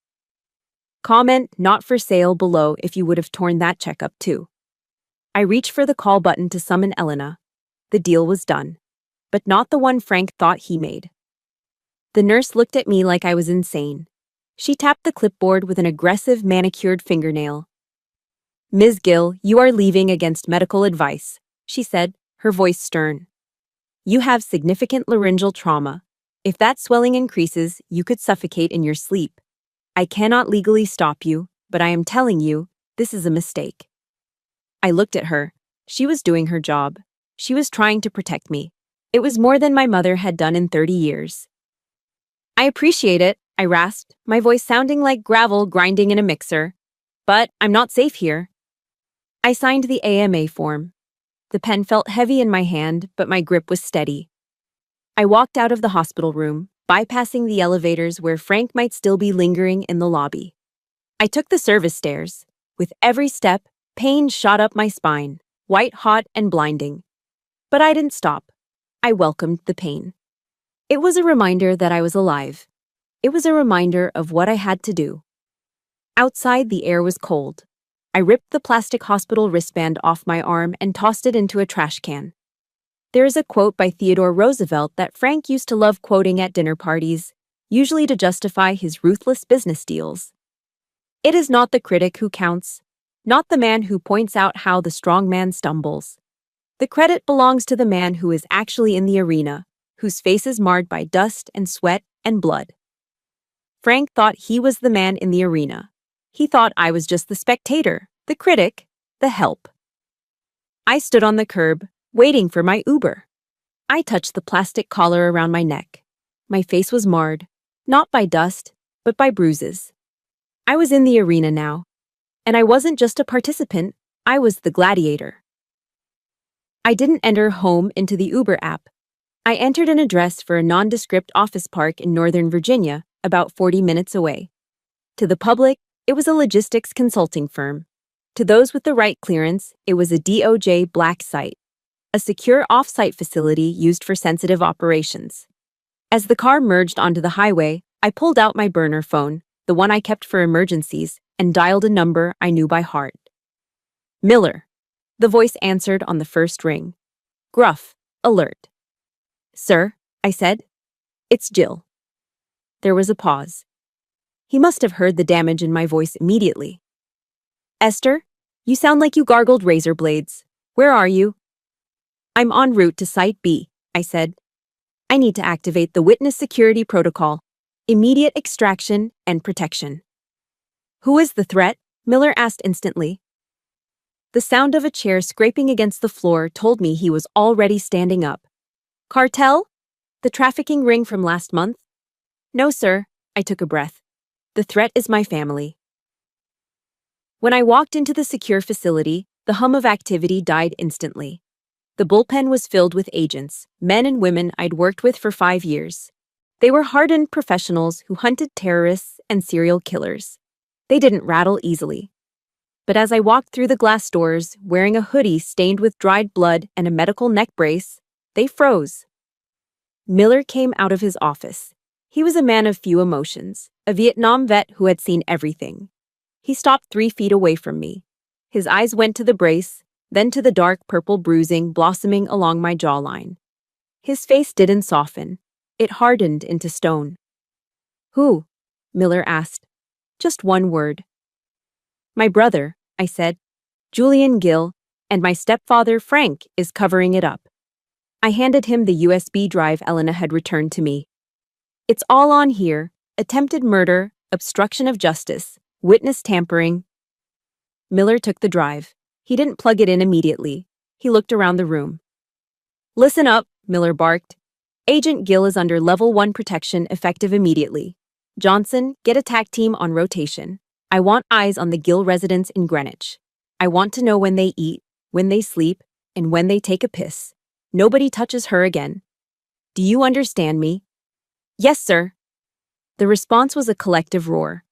Comment "not for sale" below if you would have torn that check up too. I reached for the call button to summon Elena. The deal was done, but not the one Frank thought he made. The nurse looked at me like I was insane. She tapped the clipboard with an aggressive manicured fingernail. "Ms. Gill, you are leaving against medical advice," she said, her voice stern. "You have significant laryngeal trauma. If that swelling increases, you could suffocate in your sleep. I cannot legally stop you, but I am telling you, this is a mistake." I looked at her. She was doing her job. She was trying to protect me. It was more than my mother had done in 30 years. "I appreciate it," I rasped, my voice sounding like gravel grinding in a mixer. "But I'm not safe here." I signed the AMA form. The pen felt heavy in my hand, but my grip was steady. I walked out of the hospital room, bypassing the elevators where Frank might still be lingering in the lobby. I took the service stairs. With every step, pain shot up my spine, white hot and blinding. But I didn't stop. I welcomed the pain. It was a reminder that I was alive. It was a reminder of what I had to do. Outside, the air was cold. I ripped the plastic hospital wristband off my arm and tossed it into a trash can. There is a quote by Theodore Roosevelt that Frank used to love quoting at dinner parties, usually to justify his ruthless business deals. It is not the critic who counts, not the man who points out how the strong man stumbles. The credit belongs to the man who is actually in the arena, whose face is marred by dust and sweat and blood. Frank thought he was the man in the arena. He thought I was just the spectator, the critic, the help. I stood on the curb, waiting for my Uber. I touched the plastic collar around my neck. My face was marred, not by dust, but by bruises. I was in the arena now, and I wasn't just a participant, I was the gladiator. I didn't enter home into the Uber app. I entered an address for a nondescript office park in Northern Virginia, about 40 minutes away. To the public, it was a logistics consulting firm. To those with the right clearance, it was a DOJ black site, a secure off-site facility used for sensitive operations. As the car merged onto the highway, I pulled out my burner phone, the one I kept for emergencies, and dialed a number I knew by heart. Miller. The voice answered on the first ring. Gruff, alert. Sir, I said. It's Jill. There was a pause. He must have heard the damage in my voice immediately. Esther, you sound like you gargled razor blades. Where are you? I'm en route to Site B, I said. I need to activate the witness security protocol, immediate extraction and protection. Who is the threat? Miller asked instantly. The sound of a chair scraping against the floor told me he was already standing up. Cartel? The trafficking ring from last month? No, sir, I took a breath. The threat is my family. When I walked into the secure facility, the hum of activity died instantly. The bullpen was filled with agents, men and women I'd worked with for 5 years. They were hardened professionals who hunted terrorists and serial killers. They didn't rattle easily. But as I walked through the glass doors, wearing a hoodie stained with dried blood and a medical neck brace, they froze. Miller came out of his office. He was a man of few emotions, a Vietnam vet who had seen everything. He stopped 3 feet away from me. His eyes went to the brace, then to the dark purple bruising blossoming along my jawline. His face didn't soften. It hardened into stone. Who? Miller asked. Just one word. My brother, I said. Julian Gill, and my stepfather, Frank, is covering it up. I handed him the USB drive Elena had returned to me. It's all on here: attempted murder, obstruction of justice, witness tampering. Miller took the drive. He didn't plug it in immediately. He looked around the room. Listen up, Miller barked. Agent Gill is under level 1 protection effective immediately. Johnson, get a TAC team on rotation. I want eyes on the Gill residence in Greenwich. I want to know when they eat, when they sleep, and when they take a piss. Nobody touches her again. Do you understand me? Yes, sir. The response was a collective roar.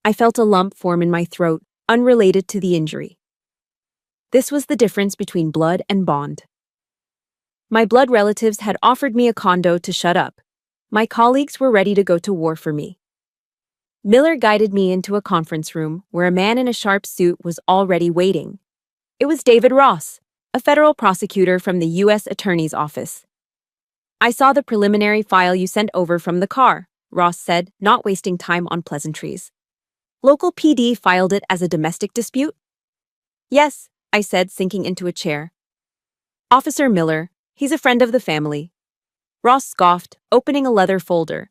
I felt a lump form in my throat, unrelated to the injury. This was the difference between blood and bond. My blood relatives had offered me a condo to shut up. My colleagues were ready to go to war for me. Miller guided me into a conference room where a man in a sharp suit was already waiting. It was David Ross, a federal prosecutor from the U.S. Attorney's Office. I saw the preliminary file you sent over from the car, Ross said, not wasting time on pleasantries. Local PD filed it as a domestic dispute? Yes, I said, sinking into a chair. Officer Miller, he's a friend of the family. Ross scoffed, opening a leather folder.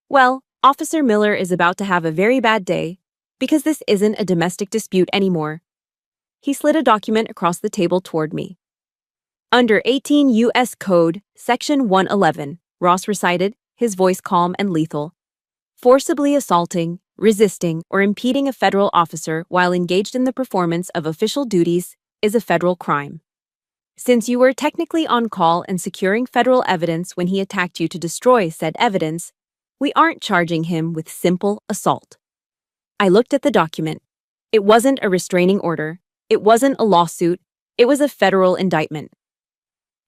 Well, Officer Miller is about to have a very bad day, because this isn't a domestic dispute anymore. He slid a document across the table toward me. Under 18 U.S. Code, Section 111, Ross recited, his voice calm and lethal. Forcibly assaulting, resisting, or impeding a federal officer while engaged in the performance of official duties is a federal crime. Since you were technically on call and securing federal evidence when he attacked you to destroy said evidence, we aren't charging him with simple assault. I looked at the document. It wasn't a restraining order. It wasn't a lawsuit. It was a federal indictment.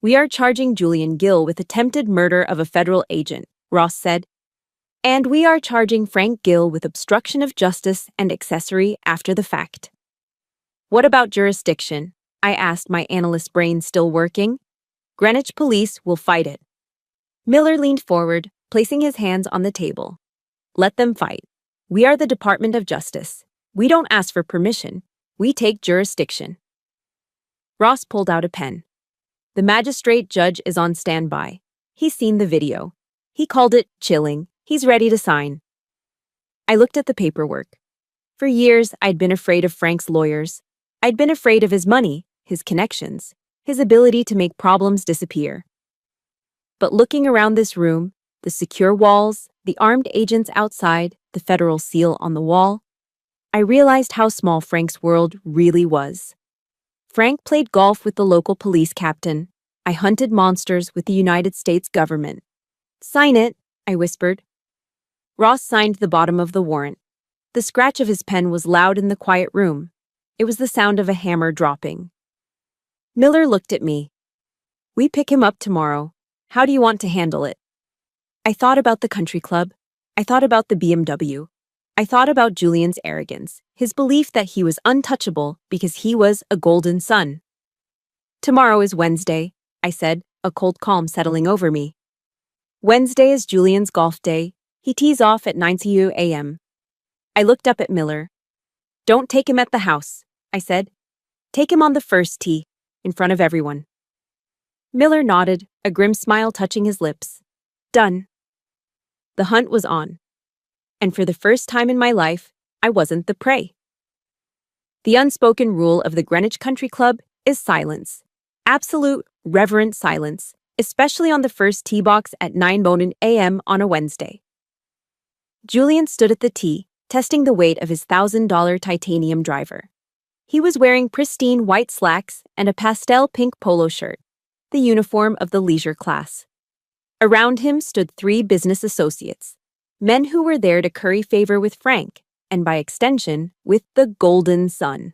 We are charging Julian Gill with attempted murder of a federal agent, Ross said. And we are charging Frank Gill with obstruction of justice and accessory after the fact. What about jurisdiction? I asked, my analyst brain still working. Greenwich police will fight it. Miller leaned forward, placing his hands on the table. Let them fight. We are the Department of Justice. We don't ask for permission. We take jurisdiction. Ross pulled out a pen. The magistrate judge is on standby. He's seen the video. He called it chilling. He's ready to sign. I looked at the paperwork. For years, I'd been afraid of Frank's lawyers. I'd been afraid of his money, his connections, his ability to make problems disappear. But looking around this room, the secure walls, the armed agents outside, the federal seal on the wall, I realized how small Frank's world really was. Frank played golf with the local police captain. I hunted monsters with the United States government. Sign it, I whispered. Ross signed the bottom of the warrant. The scratch of his pen was loud in the quiet room. It was the sound of a hammer dropping. Miller looked at me. We pick him up tomorrow. How do you want to handle it? I thought about the country club. I thought about the BMW. I thought about Julian's arrogance, his belief that he was untouchable because he was a golden son. Tomorrow is Wednesday, I said, a cold calm settling over me. Wednesday is Julian's golf day. He tees off at 9 a.m. I looked up at Miller. Don't take him at the house, I said. Take him on the first tee, in front of everyone. Miller nodded, a grim smile touching his lips. Done. The hunt was on. And for the first time in my life, I wasn't the prey. The unspoken rule of the Greenwich Country Club is silence. Absolute, reverent silence, especially on the first tee box at 9 a.m. on a Wednesday. Julian stood at the tee, testing the weight of his $1,000 titanium driver. He was wearing pristine white slacks and a pastel pink polo shirt, the uniform of the leisure class. Around him stood 3 business associates, men who were there to curry favor with Frank, and by extension, with the golden son.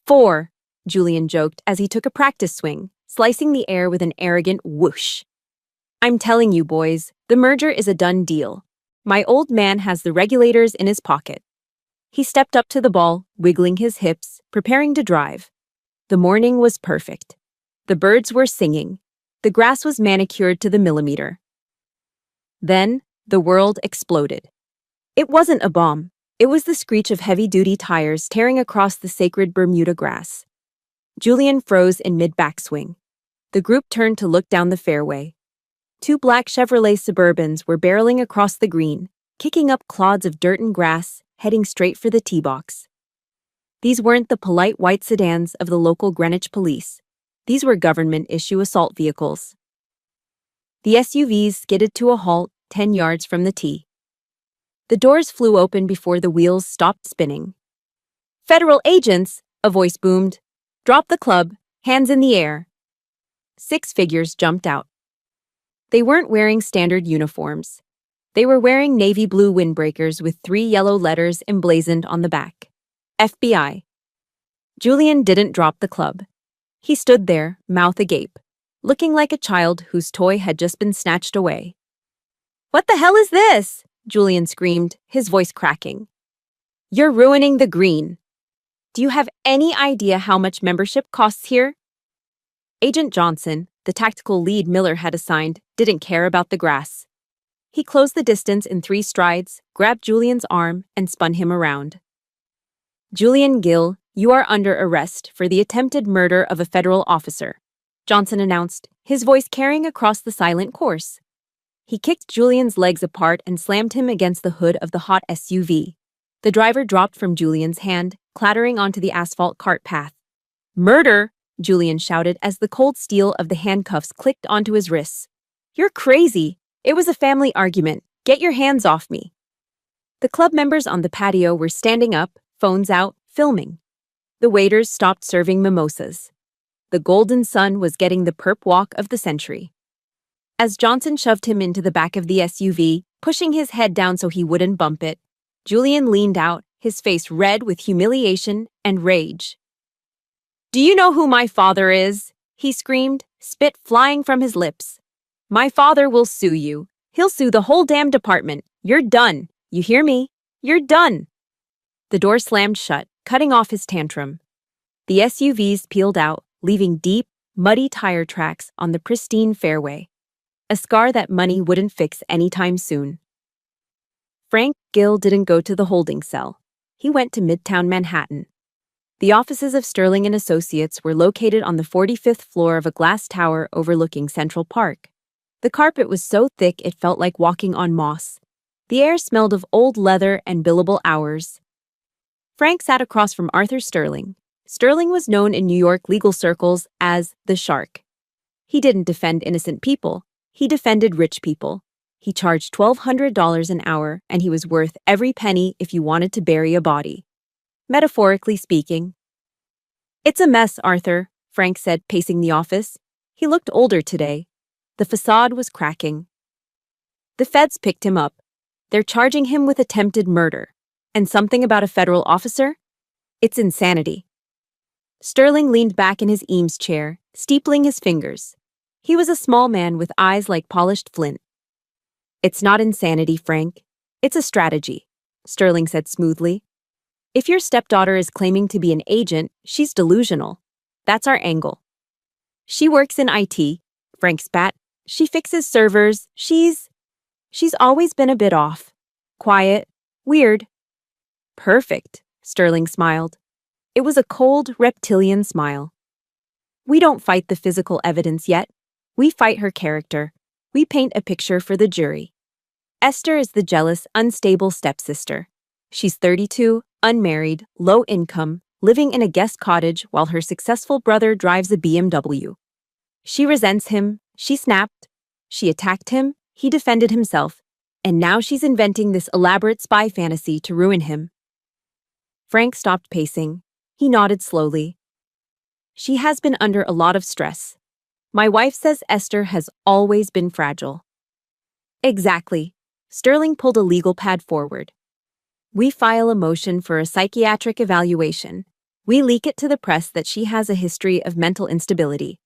4, Julian joked as he took a practice swing, slicing the air with an arrogant whoosh. I'm telling you, boys, the merger is a done deal. My old man has the regulators in his pocket. He stepped up to the ball, wiggling his hips, preparing to drive. The morning was perfect. The birds were singing. The grass was manicured to the millimeter. Then, the world exploded. It wasn't a bomb. It was the screech of heavy-duty tires tearing across the sacred Bermuda grass. Julian froze in mid-backswing. The group turned to look down the fairway. 2 black Chevrolet Suburbans were barreling across the green, kicking up clods of dirt and grass, heading straight for the tee box. These weren't the polite white sedans of the local Greenwich police. These were government-issue assault vehicles. The SUVs skidded to a halt 10 yards from the tee. The doors flew open before the wheels stopped spinning. Federal agents, a voice boomed. Drop the club, hands in the air. 6 figures jumped out. They weren't wearing standard uniforms. They were wearing navy blue windbreakers with 3 yellow letters emblazoned on the back. FBI. Julian didn't drop the club. He stood there, mouth agape, looking like a child whose toy had just been snatched away. What the hell is this? Julian screamed, his voice cracking. You're ruining the green. Do you have any idea how much membership costs here? Agent Johnson, the tactical lead Miller had assigned, didn't care about the grass. He closed the distance in 3 strides, grabbed Julian's arm, and spun him around. Julian Gill, you are under arrest for the attempted murder of a federal officer, Johnson announced, his voice carrying across the silent course. He kicked Julian's legs apart and slammed him against the hood of the hot SUV. The driver dropped from Julian's hand, clattering onto the asphalt cart path. Murder! Julian shouted as the cold steel of the handcuffs clicked onto his wrists. You're crazy! It was a family argument. Get your hands off me. The club members on the patio were standing up, phones out, filming. The waiters stopped serving mimosas. The golden son was getting the perp walk of the century. As Johnson shoved him into the back of the SUV, pushing his head down so he wouldn't bump it, Julian leaned out, his face red with humiliation and rage. Do you know who my father is? He screamed, spit flying from his lips. My father will sue you. He'll sue the whole damn department. You're done. You hear me? You're done. The door slammed shut, cutting off his tantrum. The SUVs peeled out, leaving deep, muddy tire tracks on the pristine fairway, a scar that money wouldn't fix anytime soon. Frank Gill didn't go to the holding cell. He went to Midtown Manhattan. The offices of Sterling and Associates were located on the 45th floor of a glass tower overlooking Central Park. The carpet was so thick it felt like walking on moss. The air smelled of old leather and billable hours. Frank sat across from Arthur Sterling. Sterling was known in New York legal circles as the Shark. He didn't defend innocent people. He defended rich people. He charged $1,200 an hour, and he was worth every penny if you wanted to bury a body. Metaphorically speaking. It's a mess, Arthur, Frank said, pacing the office. He looked older today. The facade was cracking. The feds picked him up. They're charging him with attempted murder. And something about a federal officer? It's insanity. Sterling leaned back in his Eames chair, steepling his fingers. He was a small man with eyes like polished flint. It's not insanity, Frank. It's a strategy, Sterling said smoothly. If your stepdaughter is claiming to be an agent, she's delusional. That's our angle. She works in IT, Frank spat. She fixes servers. She's always been a bit off. Quiet. Weird. Perfect, Sterling smiled. It was a cold, reptilian smile. We don't fight the physical evidence yet. We fight her character. We paint a picture for the jury. Esther is the jealous, unstable stepsister. She's 32, unmarried, low income, living in a guest cottage while her successful brother drives a BMW. She resents him. She snapped. She attacked him. He defended himself. And now she's inventing this elaborate spy fantasy to ruin him. Frank stopped pacing. He nodded slowly. She has been under a lot of stress. My wife says Esther has always been fragile. Exactly. Sterling pulled a legal pad forward. We file a motion for a psychiatric evaluation. We leak it to the press that she has a history of mental instability.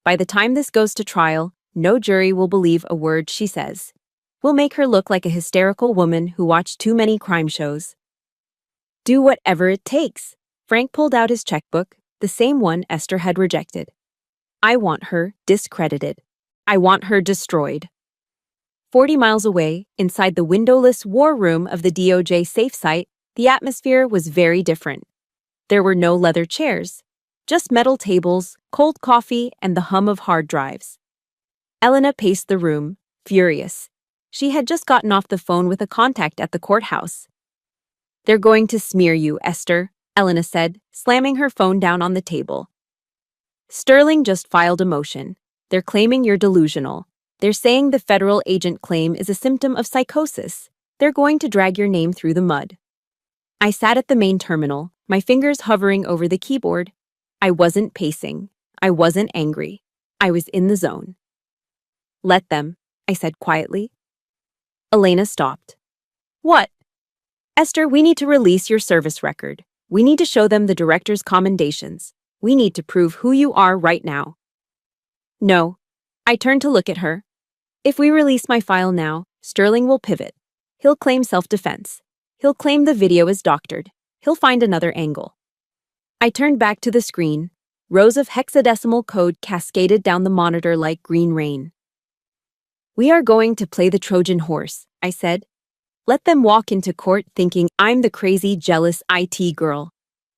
By the time this goes to trial, no jury will believe a word she says. We'll make her look like a hysterical woman who watched too many crime shows. Do whatever it takes. Frank pulled out his checkbook, the same one Esther had rejected. I want her discredited. I want her destroyed. 40 miles away, inside the windowless war room of the DOJ safe site, the atmosphere was very different. There were no leather chairs, just metal tables, cold coffee, and the hum of hard drives. Elena paced the room, furious. She had just gotten off the phone with a contact at the courthouse. They're going to smear you, Esther, Elena said, slamming her phone down on the table. Sterling just filed a motion. They're claiming you're delusional. They're saying the federal agent claim is a symptom of psychosis. They're going to drag your name through the mud. I sat at the main terminal, my fingers hovering over the keyboard. I wasn't pacing. I wasn't angry. I was in the zone. Let them, I said quietly. Elena stopped. What? Esther, we need to release your service record. We need to show them the director's commendations. We need to prove who you are right now. No. I turned to look at her. If we release my file now, Sterling will pivot. He'll claim self-defense. He'll claim the video is doctored. He'll find another angle. I turned back to the screen. Rows of hexadecimal code cascaded down the monitor like green rain. We are going to play the Trojan horse, I said. Let them walk into court thinking I'm the crazy, jealous IT girl.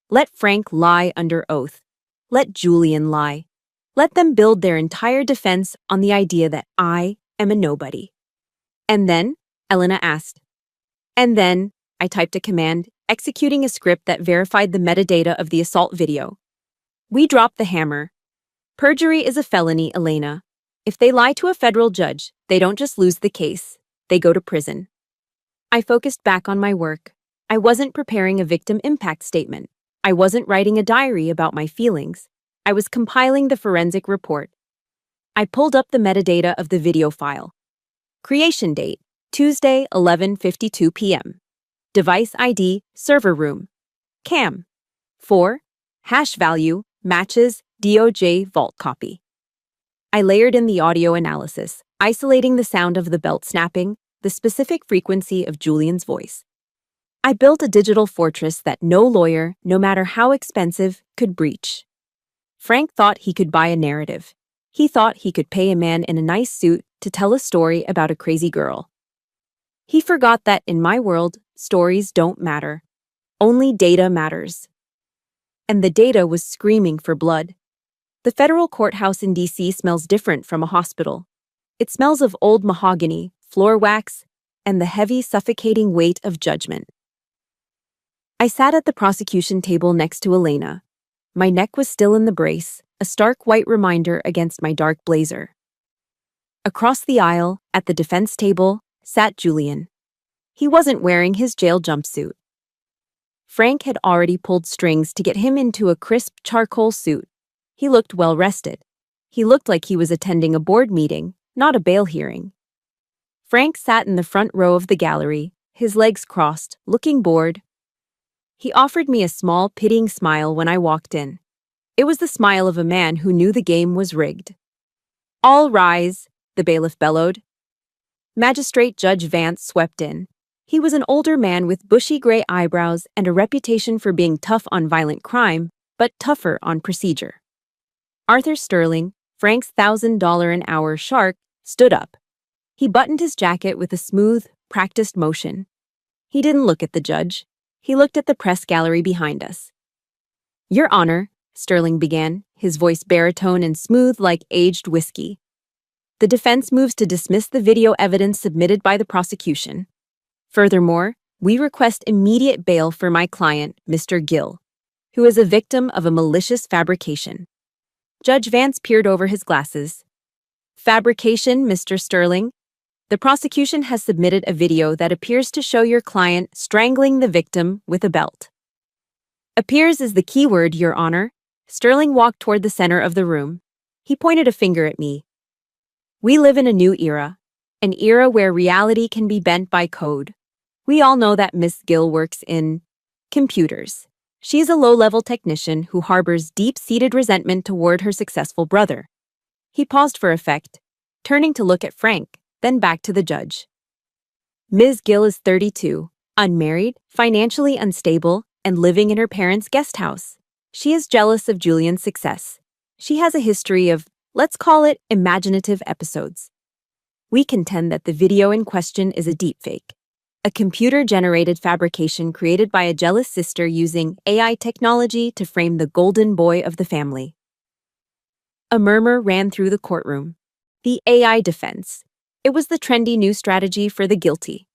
Let Frank lie under oath. Let Julian lie. Let them build their entire defense on the idea that I am a nobody. And then, Elena asked. And then, I typed a command, executing a script that verified the metadata of the assault video. We dropped the hammer. Perjury is a felony, Elena. If they lie to a federal judge, they don't just lose the case. They go to prison. I focused back on my work. I wasn't preparing a victim impact statement. I wasn't writing a diary about my feelings. I was compiling the forensic report. I pulled up the metadata of the video file. Creation date, Tuesday, 11:52 p.m. Device ID, server room. CAM. 4. Hash value, matches, DOJ vault copy. I layered in the audio analysis, isolating the sound of the belt snapping, the specific frequency of Julian's voice. I built a digital fortress that no lawyer, no matter how expensive, could breach. Frank thought he could buy a narrative. He thought he could pay a man in a nice suit to tell a story about a crazy girl. He forgot that in my world, stories don't matter. Only data matters. And the data was screaming for blood. The federal courthouse in D.C. smells different from a hospital. It smells of old mahogany, floor wax, and the heavy, suffocating weight of judgment. I sat at the prosecution table next to Elena. My neck was still in the brace, a stark white reminder against my dark blazer. Across the aisle, at the defense table, sat Julian. He wasn't wearing his jail jumpsuit. Frank had already pulled strings to get him into a crisp charcoal suit. He looked well-rested. He looked like he was attending a board meeting, not a bail hearing. Frank sat in the front row of the gallery, his legs crossed, looking bored. He offered me a small, pitying smile when I walked in. It was the smile of a man who knew the game was rigged. "All rise," the bailiff bellowed. Magistrate Judge Vance swept in. He was an older man with bushy gray eyebrows and a reputation for being tough on violent crime, but tougher on procedure. Arthur Sterling, Frank's $1,000-an-hour shark, stood up. He buttoned his jacket with a smooth, practiced motion. He didn't look at the judge. He looked at the press gallery behind us. "Your Honor," Sterling began, his voice baritone and smooth like aged whiskey. "The defense moves to dismiss the video evidence submitted by the prosecution. Furthermore, we request immediate bail for my client, Mr. Gill, who is a victim of a malicious fabrication." Judge Vance peered over his glasses. "Fabrication, Mr. Sterling? The prosecution has submitted a video that appears to show your client strangling the victim with a belt." "Appears is the key word, Your Honor." Sterling walked toward the center of the room. He pointed a finger at me. "We live in a new era, an era where reality can be bent by code. We all know that Miss Gill works in computers. She is a low-level technician who harbors deep-seated resentment toward her successful brother." He paused for effect, turning to look at Frank, then back to the judge. "Ms. Gill is 32, unmarried, financially unstable, and living in her parents' guest house. She is jealous of Julian's success. She has a history of, let's call it, imaginative episodes. We contend that the video in question is a deepfake, a computer-generated fabrication created by a jealous sister using AI technology to frame the golden boy of the family." A murmur ran through the courtroom. The AI defense. It was the trendy new strategy for the guilty.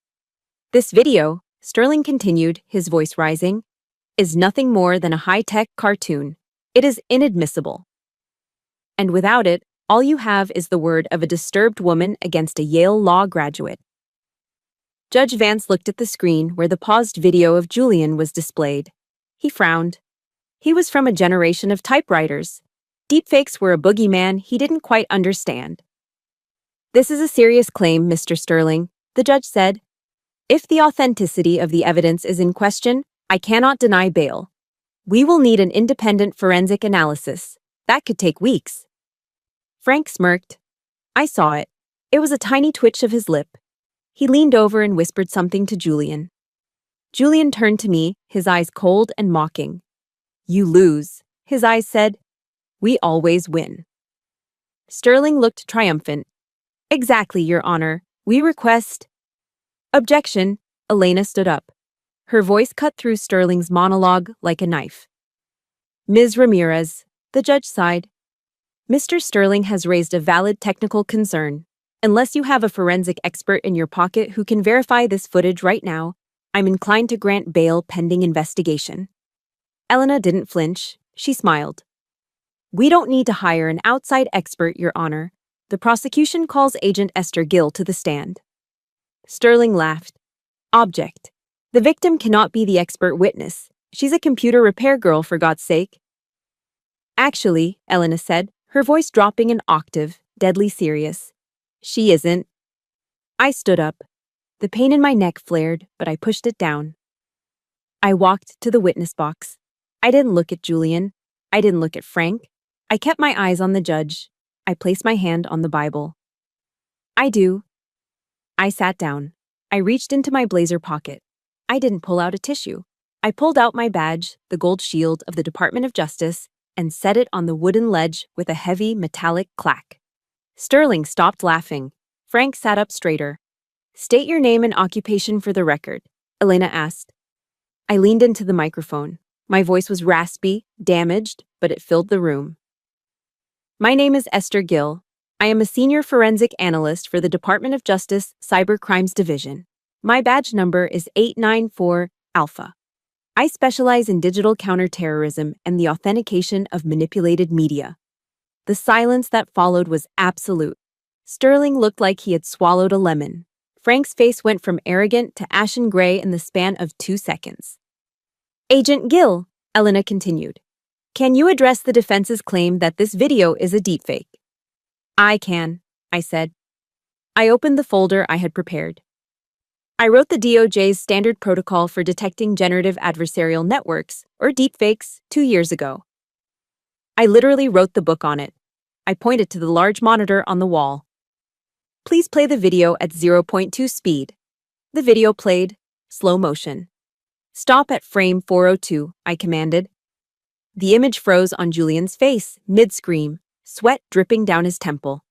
"This video," Sterling continued, his voice rising, "is nothing more than a high-tech cartoon. It is inadmissible. And without it, all you have is the word of a disturbed woman against a Yale law graduate." Judge Vance looked at the screen where the paused video of Julian was displayed. He frowned. He was from a generation of typewriters. Deepfakes were a boogeyman he didn't quite understand. "This is a serious claim, Mr. Sterling," the judge said. "If the authenticity of the evidence is in question, I cannot deny bail. We will need an independent forensic analysis. That could take weeks." Frank smirked. I saw it. It was a tiny twitch of his lip. He leaned over and whispered something to Julian. Julian turned to me, his eyes cold and mocking. "You lose," his eyes said. "We always win." Sterling looked triumphant. "Exactly, Your Honor. We request—" "Objection." Elena stood up. Her voice cut through Sterling's monologue like a knife. "Ms. Ramirez," the judge sighed. "Mr. Sterling has raised a valid technical concern. Unless you have a forensic expert in your pocket who can verify this footage right now, I'm inclined to grant bail pending investigation." Elena didn't flinch. She smiled. "We don't need to hire an outside expert, Your Honor. The prosecution calls Agent Esther Gill to the stand." Sterling laughed. "Object. The victim cannot be the expert witness. She's a computer repair girl, for God's sake." "Actually," Elena said, her voice dropping an octave, deadly serious, "she isn't." I stood up. The pain in my neck flared, but I pushed it down. I walked to the witness box. I didn't look at Julian. I didn't look at Frank. I kept my eyes on the judge. I placed my hand on the Bible. "I do." I sat down. I reached into my blazer pocket. I didn't pull out a tissue. I pulled out my badge, the gold shield of the Department of Justice, and set it on the wooden ledge with a heavy metallic clack. Sterling stopped laughing. Frank sat up straighter. "State your name and occupation for the record," Elena asked. I leaned into the microphone. My voice was raspy, damaged, but it filled the room. "My name is Esther Gill. I am a senior forensic analyst for the Department of Justice Cyber Crimes Division. My badge number is 894 Alpha. I specialize in digital counterterrorism and the authentication of manipulated media." The silence that followed was absolute. Sterling looked like he had swallowed a lemon. Frank's face went from arrogant to ashen gray in the span of 2 seconds. "Agent Gill," Elena continued, "can you address the defense's claim that this video is a deepfake?" "I can," I said. I opened the folder I had prepared. I wrote the DOJ's standard protocol for detecting generative adversarial networks, or deepfakes, 2 years ago. I literally wrote the book on it. I pointed to the large monitor on the wall. "Please play the video at 0.2 speed." The video played, slow motion. "Stop at frame 402, I commanded. The image froze on Julian's face, mid-scream, sweat dripping down his temple.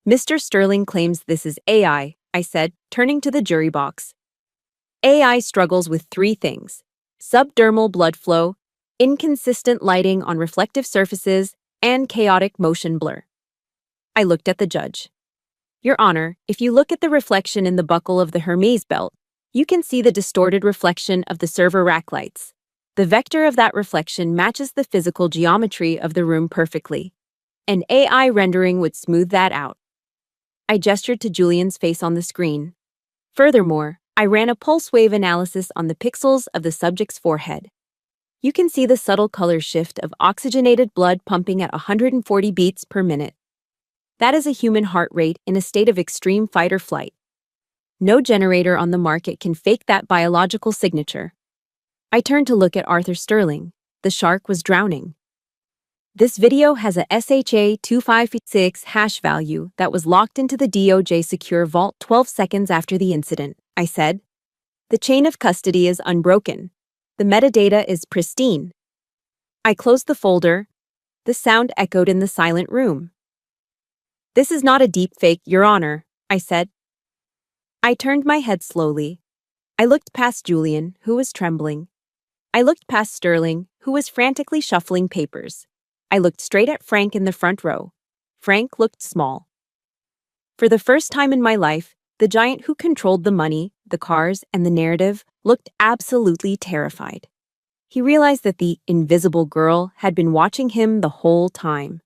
"Mr. Sterling claims this is AI, I said, turning to the jury box. AI struggles with 3 things: subdermal blood flow, inconsistent lighting on reflective surfaces, and chaotic motion blur. I looked at the judge. "Your Honor, if you look at the reflection in the buckle of the Hermes belt, you can see the distorted reflection of the server rack lights. The vector of that reflection matches the physical geometry of the room perfectly. An AI rendering would smooth that out." I gestured to Julian's face on the screen. Furthermore, I ran a pulse wave analysis on the pixels of the subject's forehead. You can see the subtle color shift of oxygenated blood pumping at 140 beats per minute. That is a human heart rate in a state of extreme fight or flight. No generator on the market can fake that biological signature. I turned to look at Arthur Sterling. The shark was drowning. "This video has a SHA-256 hash value that was locked into the DOJ secure vault 12 seconds after the incident," I said. "The chain of custody is unbroken. The metadata is pristine." I closed the folder. The sound echoed in the silent room. "This is not a deepfake, Your Honor," I said. I turned my head slowly. I looked past Julian, who was trembling. I looked past Sterling, who was frantically shuffling papers. I looked straight at Frank in the front row. Frank looked small. For the first time in my life, the giant who controlled the money, the cars, and the narrative looked absolutely terrified. He realized that the invisible girl had been watching him the whole time.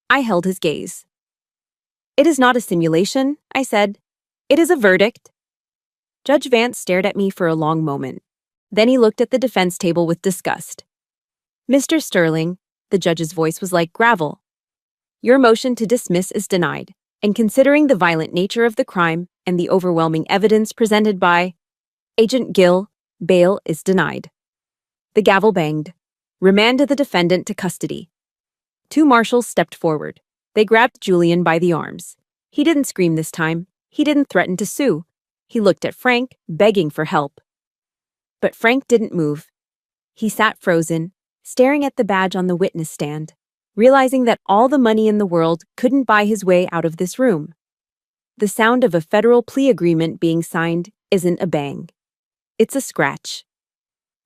I held his gaze. "It is not a simulation," I said. "It is a verdict." Judge Vance stared at me for a long moment. Then he looked at the defense table with disgust. "Mr. Sterling," the judge's voice was like gravel, "your motion to dismiss is denied, and considering the violent nature of the crime and the overwhelming evidence presented by Agent Gill, bail is denied." The gavel banged. "Remanded the defendant to custody." 2 marshals stepped forward. They grabbed Julian by the arms. He didn't scream this time. He didn't threaten to sue. He looked at Frank, begging for help. But Frank didn't move. He sat frozen, staring at the badge on the witness stand, realizing that all the money in the world couldn't buy his way out of this room. The sound of a federal plea agreement being signed isn't a bang. It's a scratch.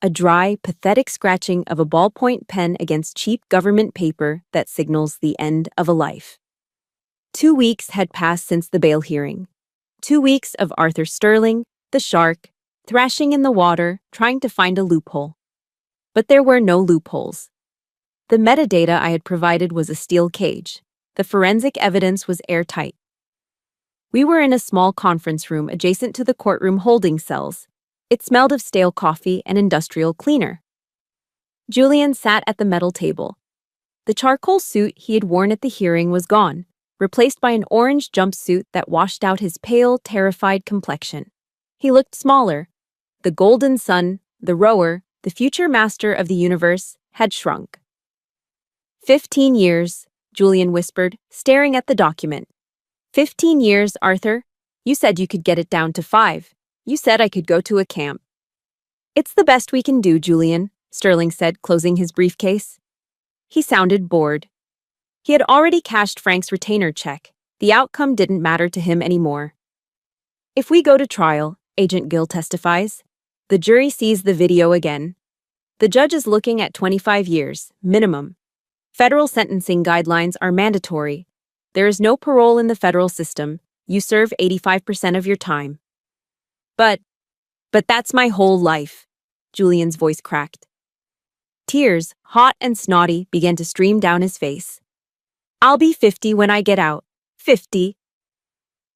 A dry, pathetic scratching of a ballpoint pen against cheap government paper that signals the end of a life. 2 weeks had passed since the bail hearing. 2 weeks of Arthur Sterling, the shark, thrashing in the water, trying to find a loophole. But there were no loopholes. The metadata I had provided was a steel cage. The forensic evidence was airtight. We were in a small conference room adjacent to the courtroom holding cells. It smelled of stale coffee and industrial cleaner. Julian sat at the metal table. The charcoal suit he had worn at the hearing was gone, replaced by an orange jumpsuit that washed out his pale, terrified complexion. He looked smaller. The golden sun, the rower, the future master of the universe, had shrunk. 15 years, Julian whispered, staring at the document. 15 years, Arthur. You said you could get it down to 5. You said I could go to a camp. It's the best we can do, Julian, Sterling said, closing his briefcase. He sounded bored. He had already cashed Frank's retainer check. The outcome didn't matter to him anymore. If we go to trial, Agent Gill testifies, the jury sees the video again. The judge is looking at 25 years, minimum. Federal sentencing guidelines are mandatory. There is no parole in the federal system. You serve 85% of your time. But that's my whole life, Julian's voice cracked. Tears, hot and snotty, began to stream down his face. I'll be 50 when I get out. 50.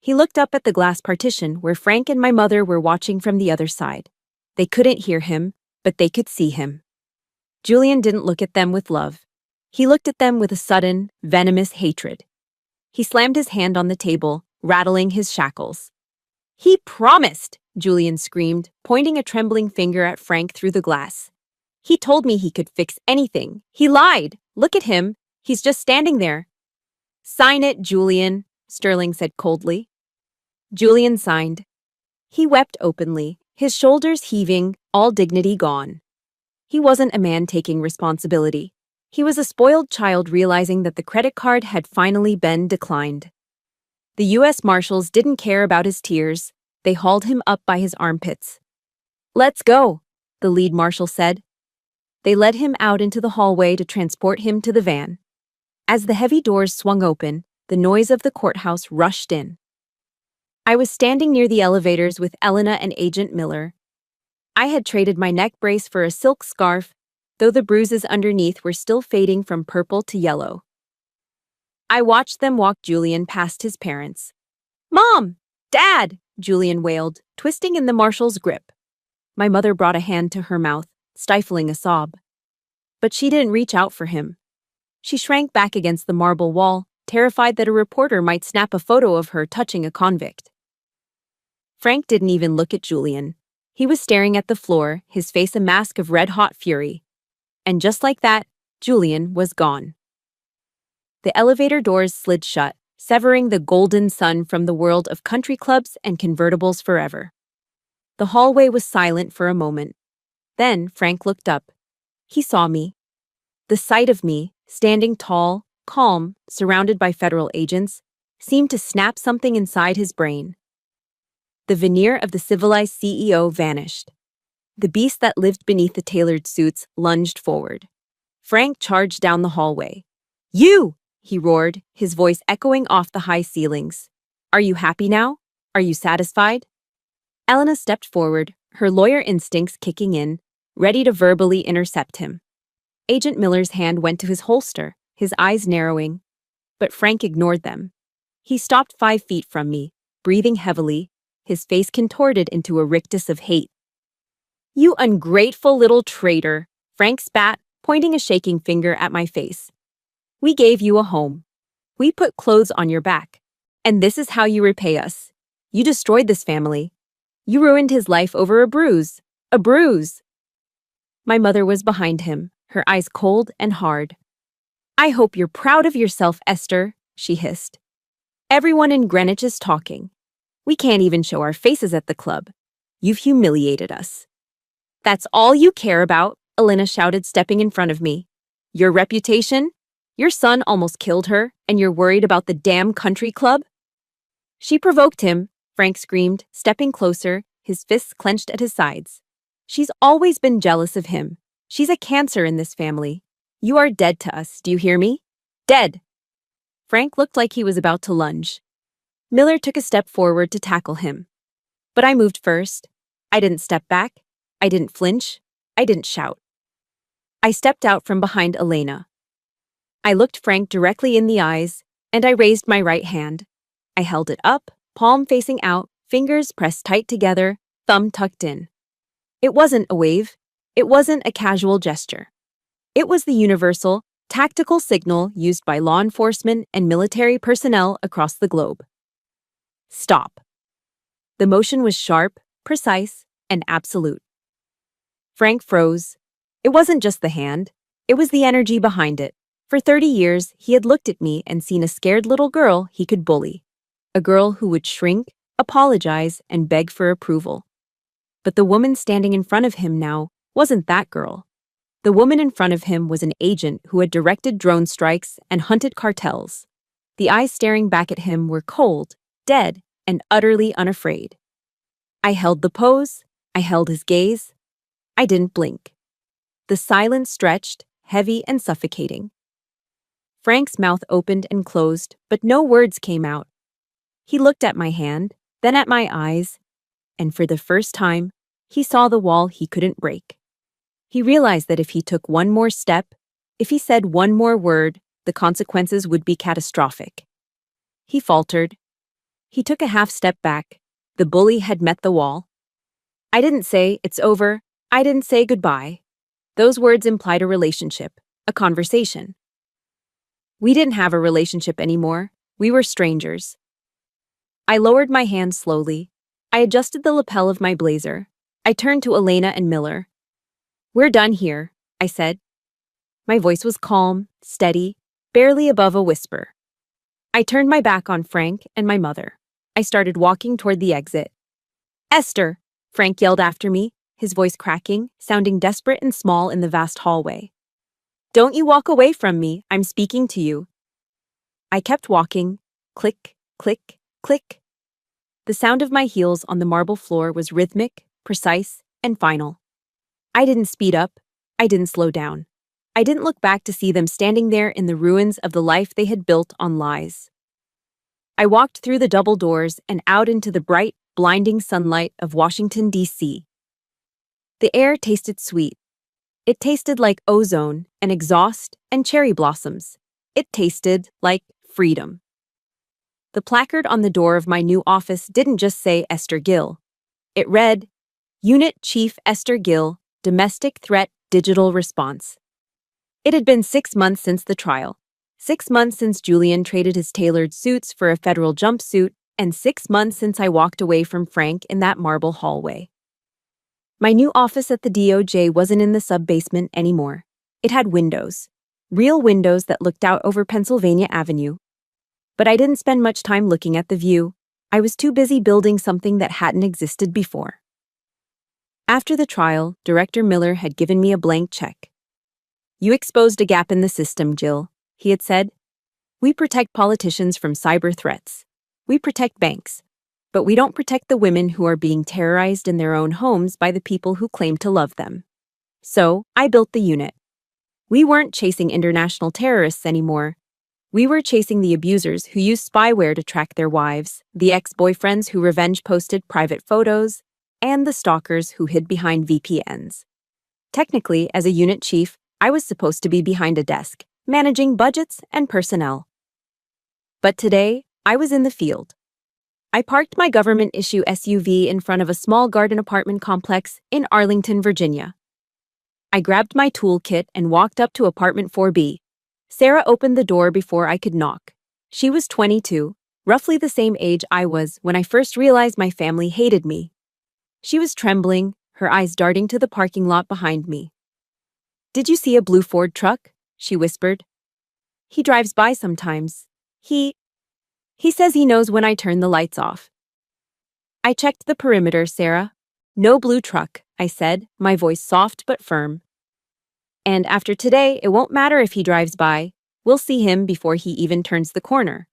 He looked up at the glass partition where Frank and my mother were watching from the other side. They couldn't hear him, but they could see him. Julian didn't look at them with love. He looked at them with a sudden, venomous hatred. He slammed his hand on the table, rattling his shackles. He promised, Julian screamed, pointing a trembling finger at Frank through the glass. He told me he could fix anything. He lied. Look at him. He's just standing there. Sign it, Julian, Sterling said coldly. Julian signed. He wept openly, his shoulders heaving, all dignity gone. He wasn't a man taking responsibility. He was a spoiled child realizing that the credit card had finally been declined. The U.S. Marshals didn't care about his tears. They hauled him up by his armpits. Let's go, the lead marshal said. They led him out into the hallway to transport him to the van. As the heavy doors swung open, the noise of the courthouse rushed in. I was standing near the elevators with Elena and Agent Miller. I had traded my neck brace for a silk scarf, though the bruises underneath were still fading from purple to yellow. I watched them walk Julian past his parents. Mom! Dad! Julian wailed, twisting in the marshal's grip. My mother brought a hand to her mouth, stifling a sob. But she didn't reach out for him. She shrank back against the marble wall, terrified that a reporter might snap a photo of her touching a convict. Frank didn't even look at Julian. He was staring at the floor, his face a mask of red-hot fury. And just like that, Julian was gone. The elevator doors slid shut, severing the golden sun from the world of country clubs and convertibles forever. The hallway was silent for a moment. Then Frank looked up. He saw me. The sight of me, standing tall, calm, surrounded by federal agents, seemed to snap something inside his brain. The veneer of the civilized CEO vanished. The beast that lived beneath the tailored suits lunged forward. Frank charged down the hallway. You! He roared, his voice echoing off the high ceilings. Are you happy now? Are you satisfied? Elena stepped forward, her lawyer instincts kicking in, ready to verbally intercept him. Agent Miller's hand went to his holster, his eyes narrowing. But Frank ignored them. He stopped 5 feet from me, breathing heavily, his face contorted into a rictus of hate. You ungrateful little traitor, Frank spat, pointing a shaking finger at my face. We gave you a home. We put clothes on your back. And this is how you repay us. You destroyed this family. You ruined his life over a bruise. A bruise. My mother was behind him, her eyes cold and hard. I hope you're proud of yourself, Esther, she hissed. Everyone in Greenwich is talking. We can't even show our faces at the club. You've humiliated us. That's all you care about, Elena shouted, stepping in front of me. Your reputation? Your son almost killed her, and you're worried about the damn country club? She provoked him, Frank screamed, stepping closer, his fists clenched at his sides. She's always been jealous of him. She's a cancer in this family. You are dead to us, do you hear me? Dead! Frank looked like he was about to lunge. Miller took a step forward to tackle him. But I moved first. I didn't step back. I didn't flinch. I didn't shout. I stepped out from behind Elena. I looked Frank directly in the eyes, and I raised my right hand. I held it up, palm facing out, fingers pressed tight together, thumb tucked in. It wasn't a wave. It wasn't a casual gesture. It was the universal, tactical signal used by law enforcement and military personnel across the globe. Stop. The motion was sharp, precise, and absolute. Frank froze. It wasn't just the hand. It was the energy behind it. For 30 years, he had looked at me and seen a scared little girl he could bully. A girl who would shrink, a apologize, and beg for approval. But the woman standing in front of him now wasn't that girl. The woman in front of him was an agent who had directed drone strikes and hunted cartels. The eyes staring back at him were cold, dead, and utterly unafraid. I held the pose, I held his gaze. I didn't blink. The silence stretched, heavy and suffocating. Frank's mouth opened and closed, but no words came out. He looked at my hand, then at my eyes, and for the first time, he saw the wall he couldn't break. He realized that if he took one more step, if he said one more word, the consequences would be catastrophic. He faltered. He took a half step back. The bully had met the wall. I didn't say, "It's over." I didn't say goodbye. Those words implied a relationship, a conversation. We didn't have a relationship anymore. We were strangers. I lowered my hand slowly. I adjusted the lapel of my blazer. I turned to Elena and Miller. "We're done here," I said. My voice was calm, steady, barely above a whisper. I turned my back on Frank and my mother. I started walking toward the exit. "Esther!" Frank yelled after me, his voice cracking, sounding desperate and small in the vast hallway. "Don't you walk away from me, I'm speaking to you." I kept walking. Click, click, click. The sound of my heels on the marble floor was rhythmic, precise, and final. I didn't speed up. I didn't slow down. I didn't look back to see them standing there in the ruins of the life they had built on lies. I walked through the double doors and out into the bright, blinding sunlight of Washington, D.C. The air tasted sweet. It tasted like ozone and exhaust and cherry blossoms. It tasted like freedom. The placard on the door of my new office didn't just say Esther Gill. It read, "Unit Chief Esther Gill, Domestic Threat Digital Response." It had been 6 months since the trial, 6 months since Julian traded his tailored suits for a federal jumpsuit, and 6 months since I walked away from Frank in that marble hallway. My new office at the DOJ wasn't in the sub-basement anymore. It had windows, real windows that looked out over Pennsylvania Avenue. But I didn't spend much time looking at the view. I was too busy building something that hadn't existed before. After the trial, Director Miller had given me a blank check. "You exposed a gap in the system, Jill," he had said. "We protect politicians from cyber threats. We protect banks. But we don't protect the women who are being terrorized in their own homes by the people who claim to love them." So, I built the unit. We weren't chasing international terrorists anymore. We were chasing the abusers who used spyware to track their wives, the ex-boyfriends who revenge-posted private photos, and the stalkers who hid behind VPNs. Technically, as a unit chief, I was supposed to be behind a desk, managing budgets and personnel. But today, I was in the field. I parked my government-issue SUV in front of a small garden apartment complex in Arlington, Virginia. I grabbed my toolkit and walked up to apartment 4B. Sarah opened the door before I could knock. She was 22, roughly the same age I was when I first realized my family hated me. She was trembling, her eyes darting to the parking lot behind me. "Did you see a blue Ford truck?" she whispered. "He drives by sometimes. He says he knows when I turn the lights off." I checked the perimeter, Sarah. "No blue truck," I said, my voice soft but firm. "And after today, it won't matter if he drives by. We'll see him before he even turns the corner."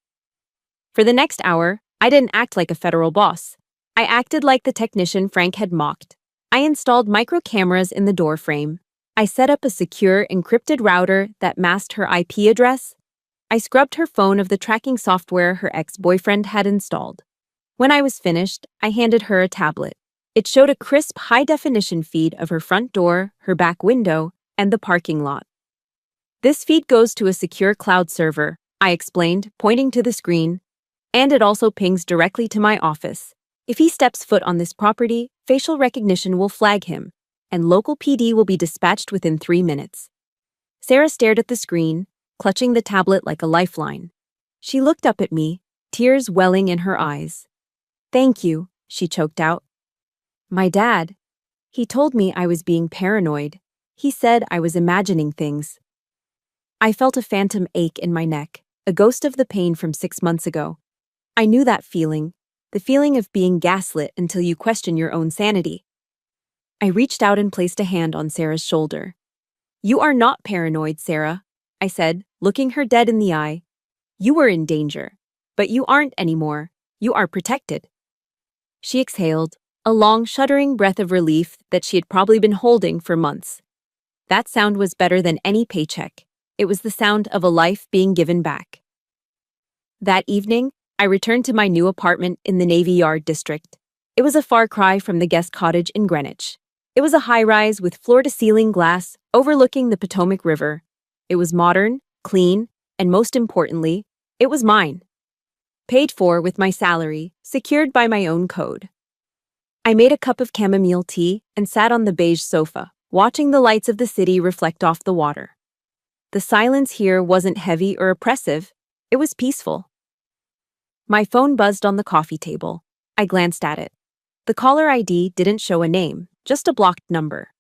For the next hour, I didn't act like a federal boss. I acted like the technician Frank had mocked. I installed micro cameras in the door frame. I set up a secure, encrypted router that masked her IP address. I scrubbed her phone of the tracking software her ex-boyfriend had installed. When I was finished, I handed her a tablet. It showed a crisp, high-definition feed of her front door, her back window, and the parking lot. "This feed goes to a secure cloud server," I explained, pointing to the screen, "and it also pings directly to my office. If he steps foot on this property, facial recognition will flag him, and local PD will be dispatched within 3 minutes." Sarah stared at the screen, clutching the tablet like a lifeline. She looked up at me, tears welling in her eyes. "Thank you," she choked out. "My dad. He told me I was being paranoid. He said I was imagining things." I felt a phantom ache in my neck, a ghost of the pain from 6 months ago. I knew that feeling. the feeling of being gaslit until you question your own sanity. I reached out and placed a hand on Sarah's shoulder. "You are not paranoid, Sarah," I said, looking her dead in the eye. "You were in danger, but you aren't anymore. You are protected." She exhaled, a long, shuddering breath of relief that she had probably been holding for months. That sound was better than any paycheck. It was the sound of a life being given back. That evening, I returned to my new apartment in the Navy Yard district. It was a far cry from the guest cottage in Greenwich. It was a high-rise with floor-to-ceiling glass overlooking the Potomac River. It was modern, clean, and most importantly, it was mine. Paid for with my salary, secured by my own code. I made a cup of chamomile tea and sat on the beige sofa, watching the lights of the city reflect off the water. The silence here wasn't heavy or oppressive, it was peaceful. My phone buzzed on the coffee table. I glanced at it. The caller ID didn't show a name, just a blocked number.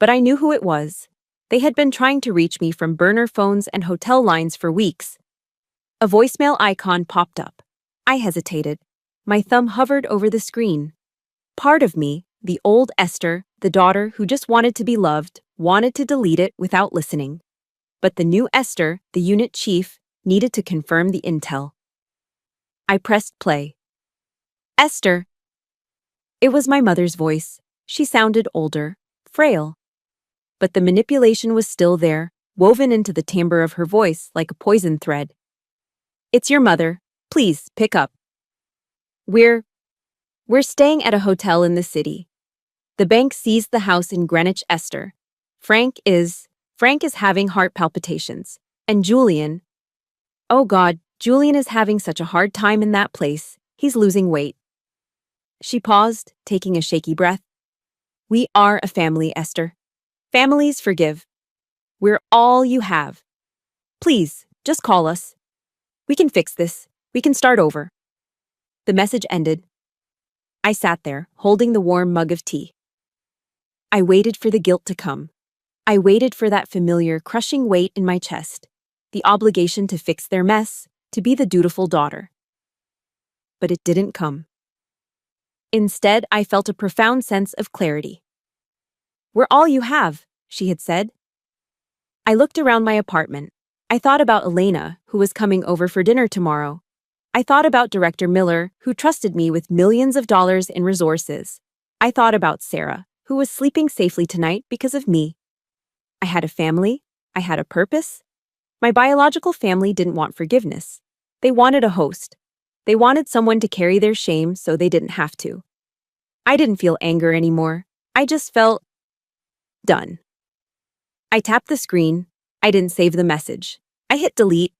But I knew who it was. They had been trying to reach me from burner phones and hotel lines for weeks. A voicemail icon popped up. I hesitated. My thumb hovered over the screen. Part of me, the old Esther, the daughter who just wanted to be loved, wanted to delete it without listening. But the new Esther, the unit chief, needed to confirm the intel. I pressed play. "Esther." It was my mother's voice. She sounded older, frail. But the manipulation was still there, woven into the timbre of her voice like a poison thread. "It's your mother. Please, pick up. We're staying at a hotel in the city. The bank seized the house in Greenwich, Esther. Frank is having heart palpitations. And Julian, oh God, Julian is having such a hard time in that place. He's losing weight." She paused, taking a shaky breath. "We are a family, Esther. Families forgive. We're all you have. Please, just call us. We can fix this. We can start over." The message ended. I sat there, holding the warm mug of tea. I waited for the guilt to come. I waited for that familiar, crushing weight in my chest, the obligation to fix their mess, to be the dutiful daughter. But it didn't come. Instead, I felt a profound sense of clarity. "We're all you have," she had said. I looked around my apartment. I thought about Elena, who was coming over for dinner tomorrow. I thought about Director Miller, who trusted me with millions of dollars in resources. I thought about Sarah, who was sleeping safely tonight because of me. I had a family. I had a purpose. My biological family didn't want forgiveness. They wanted a host. They wanted someone to carry their shame so they didn't have to. I didn't feel anger anymore. I just felt done. I tapped the screen. I didn't save the message. I hit delete.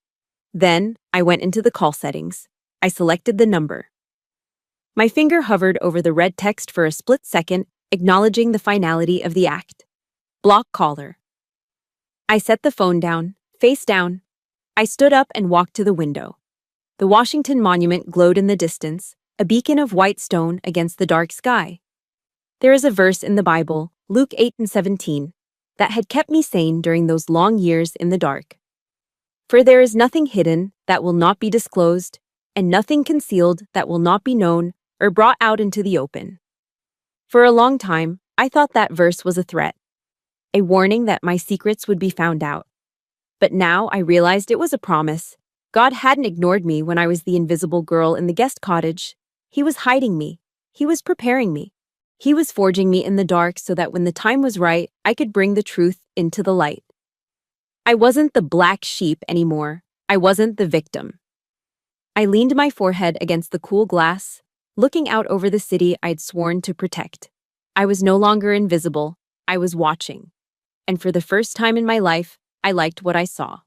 Then, I went into the call settings. I selected the number. My finger hovered over the red text for a split second, acknowledging the finality of the act. Block caller. I set the phone down, face down. I stood up and walked to the window. The Washington Monument glowed in the distance, a beacon of white stone against the dark sky. There is a verse in the Bible, Luke 8:17, that had kept me sane during those long years in the dark. "For there is nothing hidden that will not be disclosed, and nothing concealed that will not be known or brought out into the open." For a long time, I thought that verse was a threat, a warning that my secrets would be found out. But now I realized it was a promise. God hadn't ignored me when I was the invisible girl in the guest cottage. He was hiding me. He was preparing me. He was forging me in the dark so that when the time was right, I could bring the truth into the light. I wasn't the black sheep anymore. I wasn't the victim. I leaned my forehead against the cool glass, looking out over the city I'd sworn to protect. I was no longer invisible. I was watching. And for the first time in my life, I liked what I saw.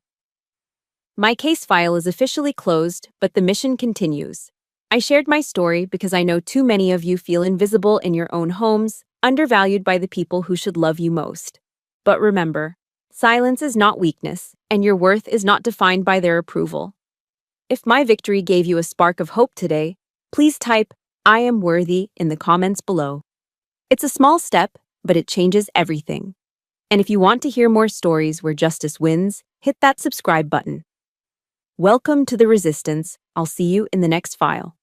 My case file is officially closed, but the mission continues. I shared my story because I know too many of you feel invisible in your own homes, undervalued by the people who should love you most. But remember, silence is not weakness, and your worth is not defined by their approval. If my victory gave you a spark of hope today, please type, "I am worthy" in the comments below. It's a small step, but it changes everything. And if you want to hear more stories where justice wins, hit that subscribe button. Welcome to the resistance. I'll see you in the next file.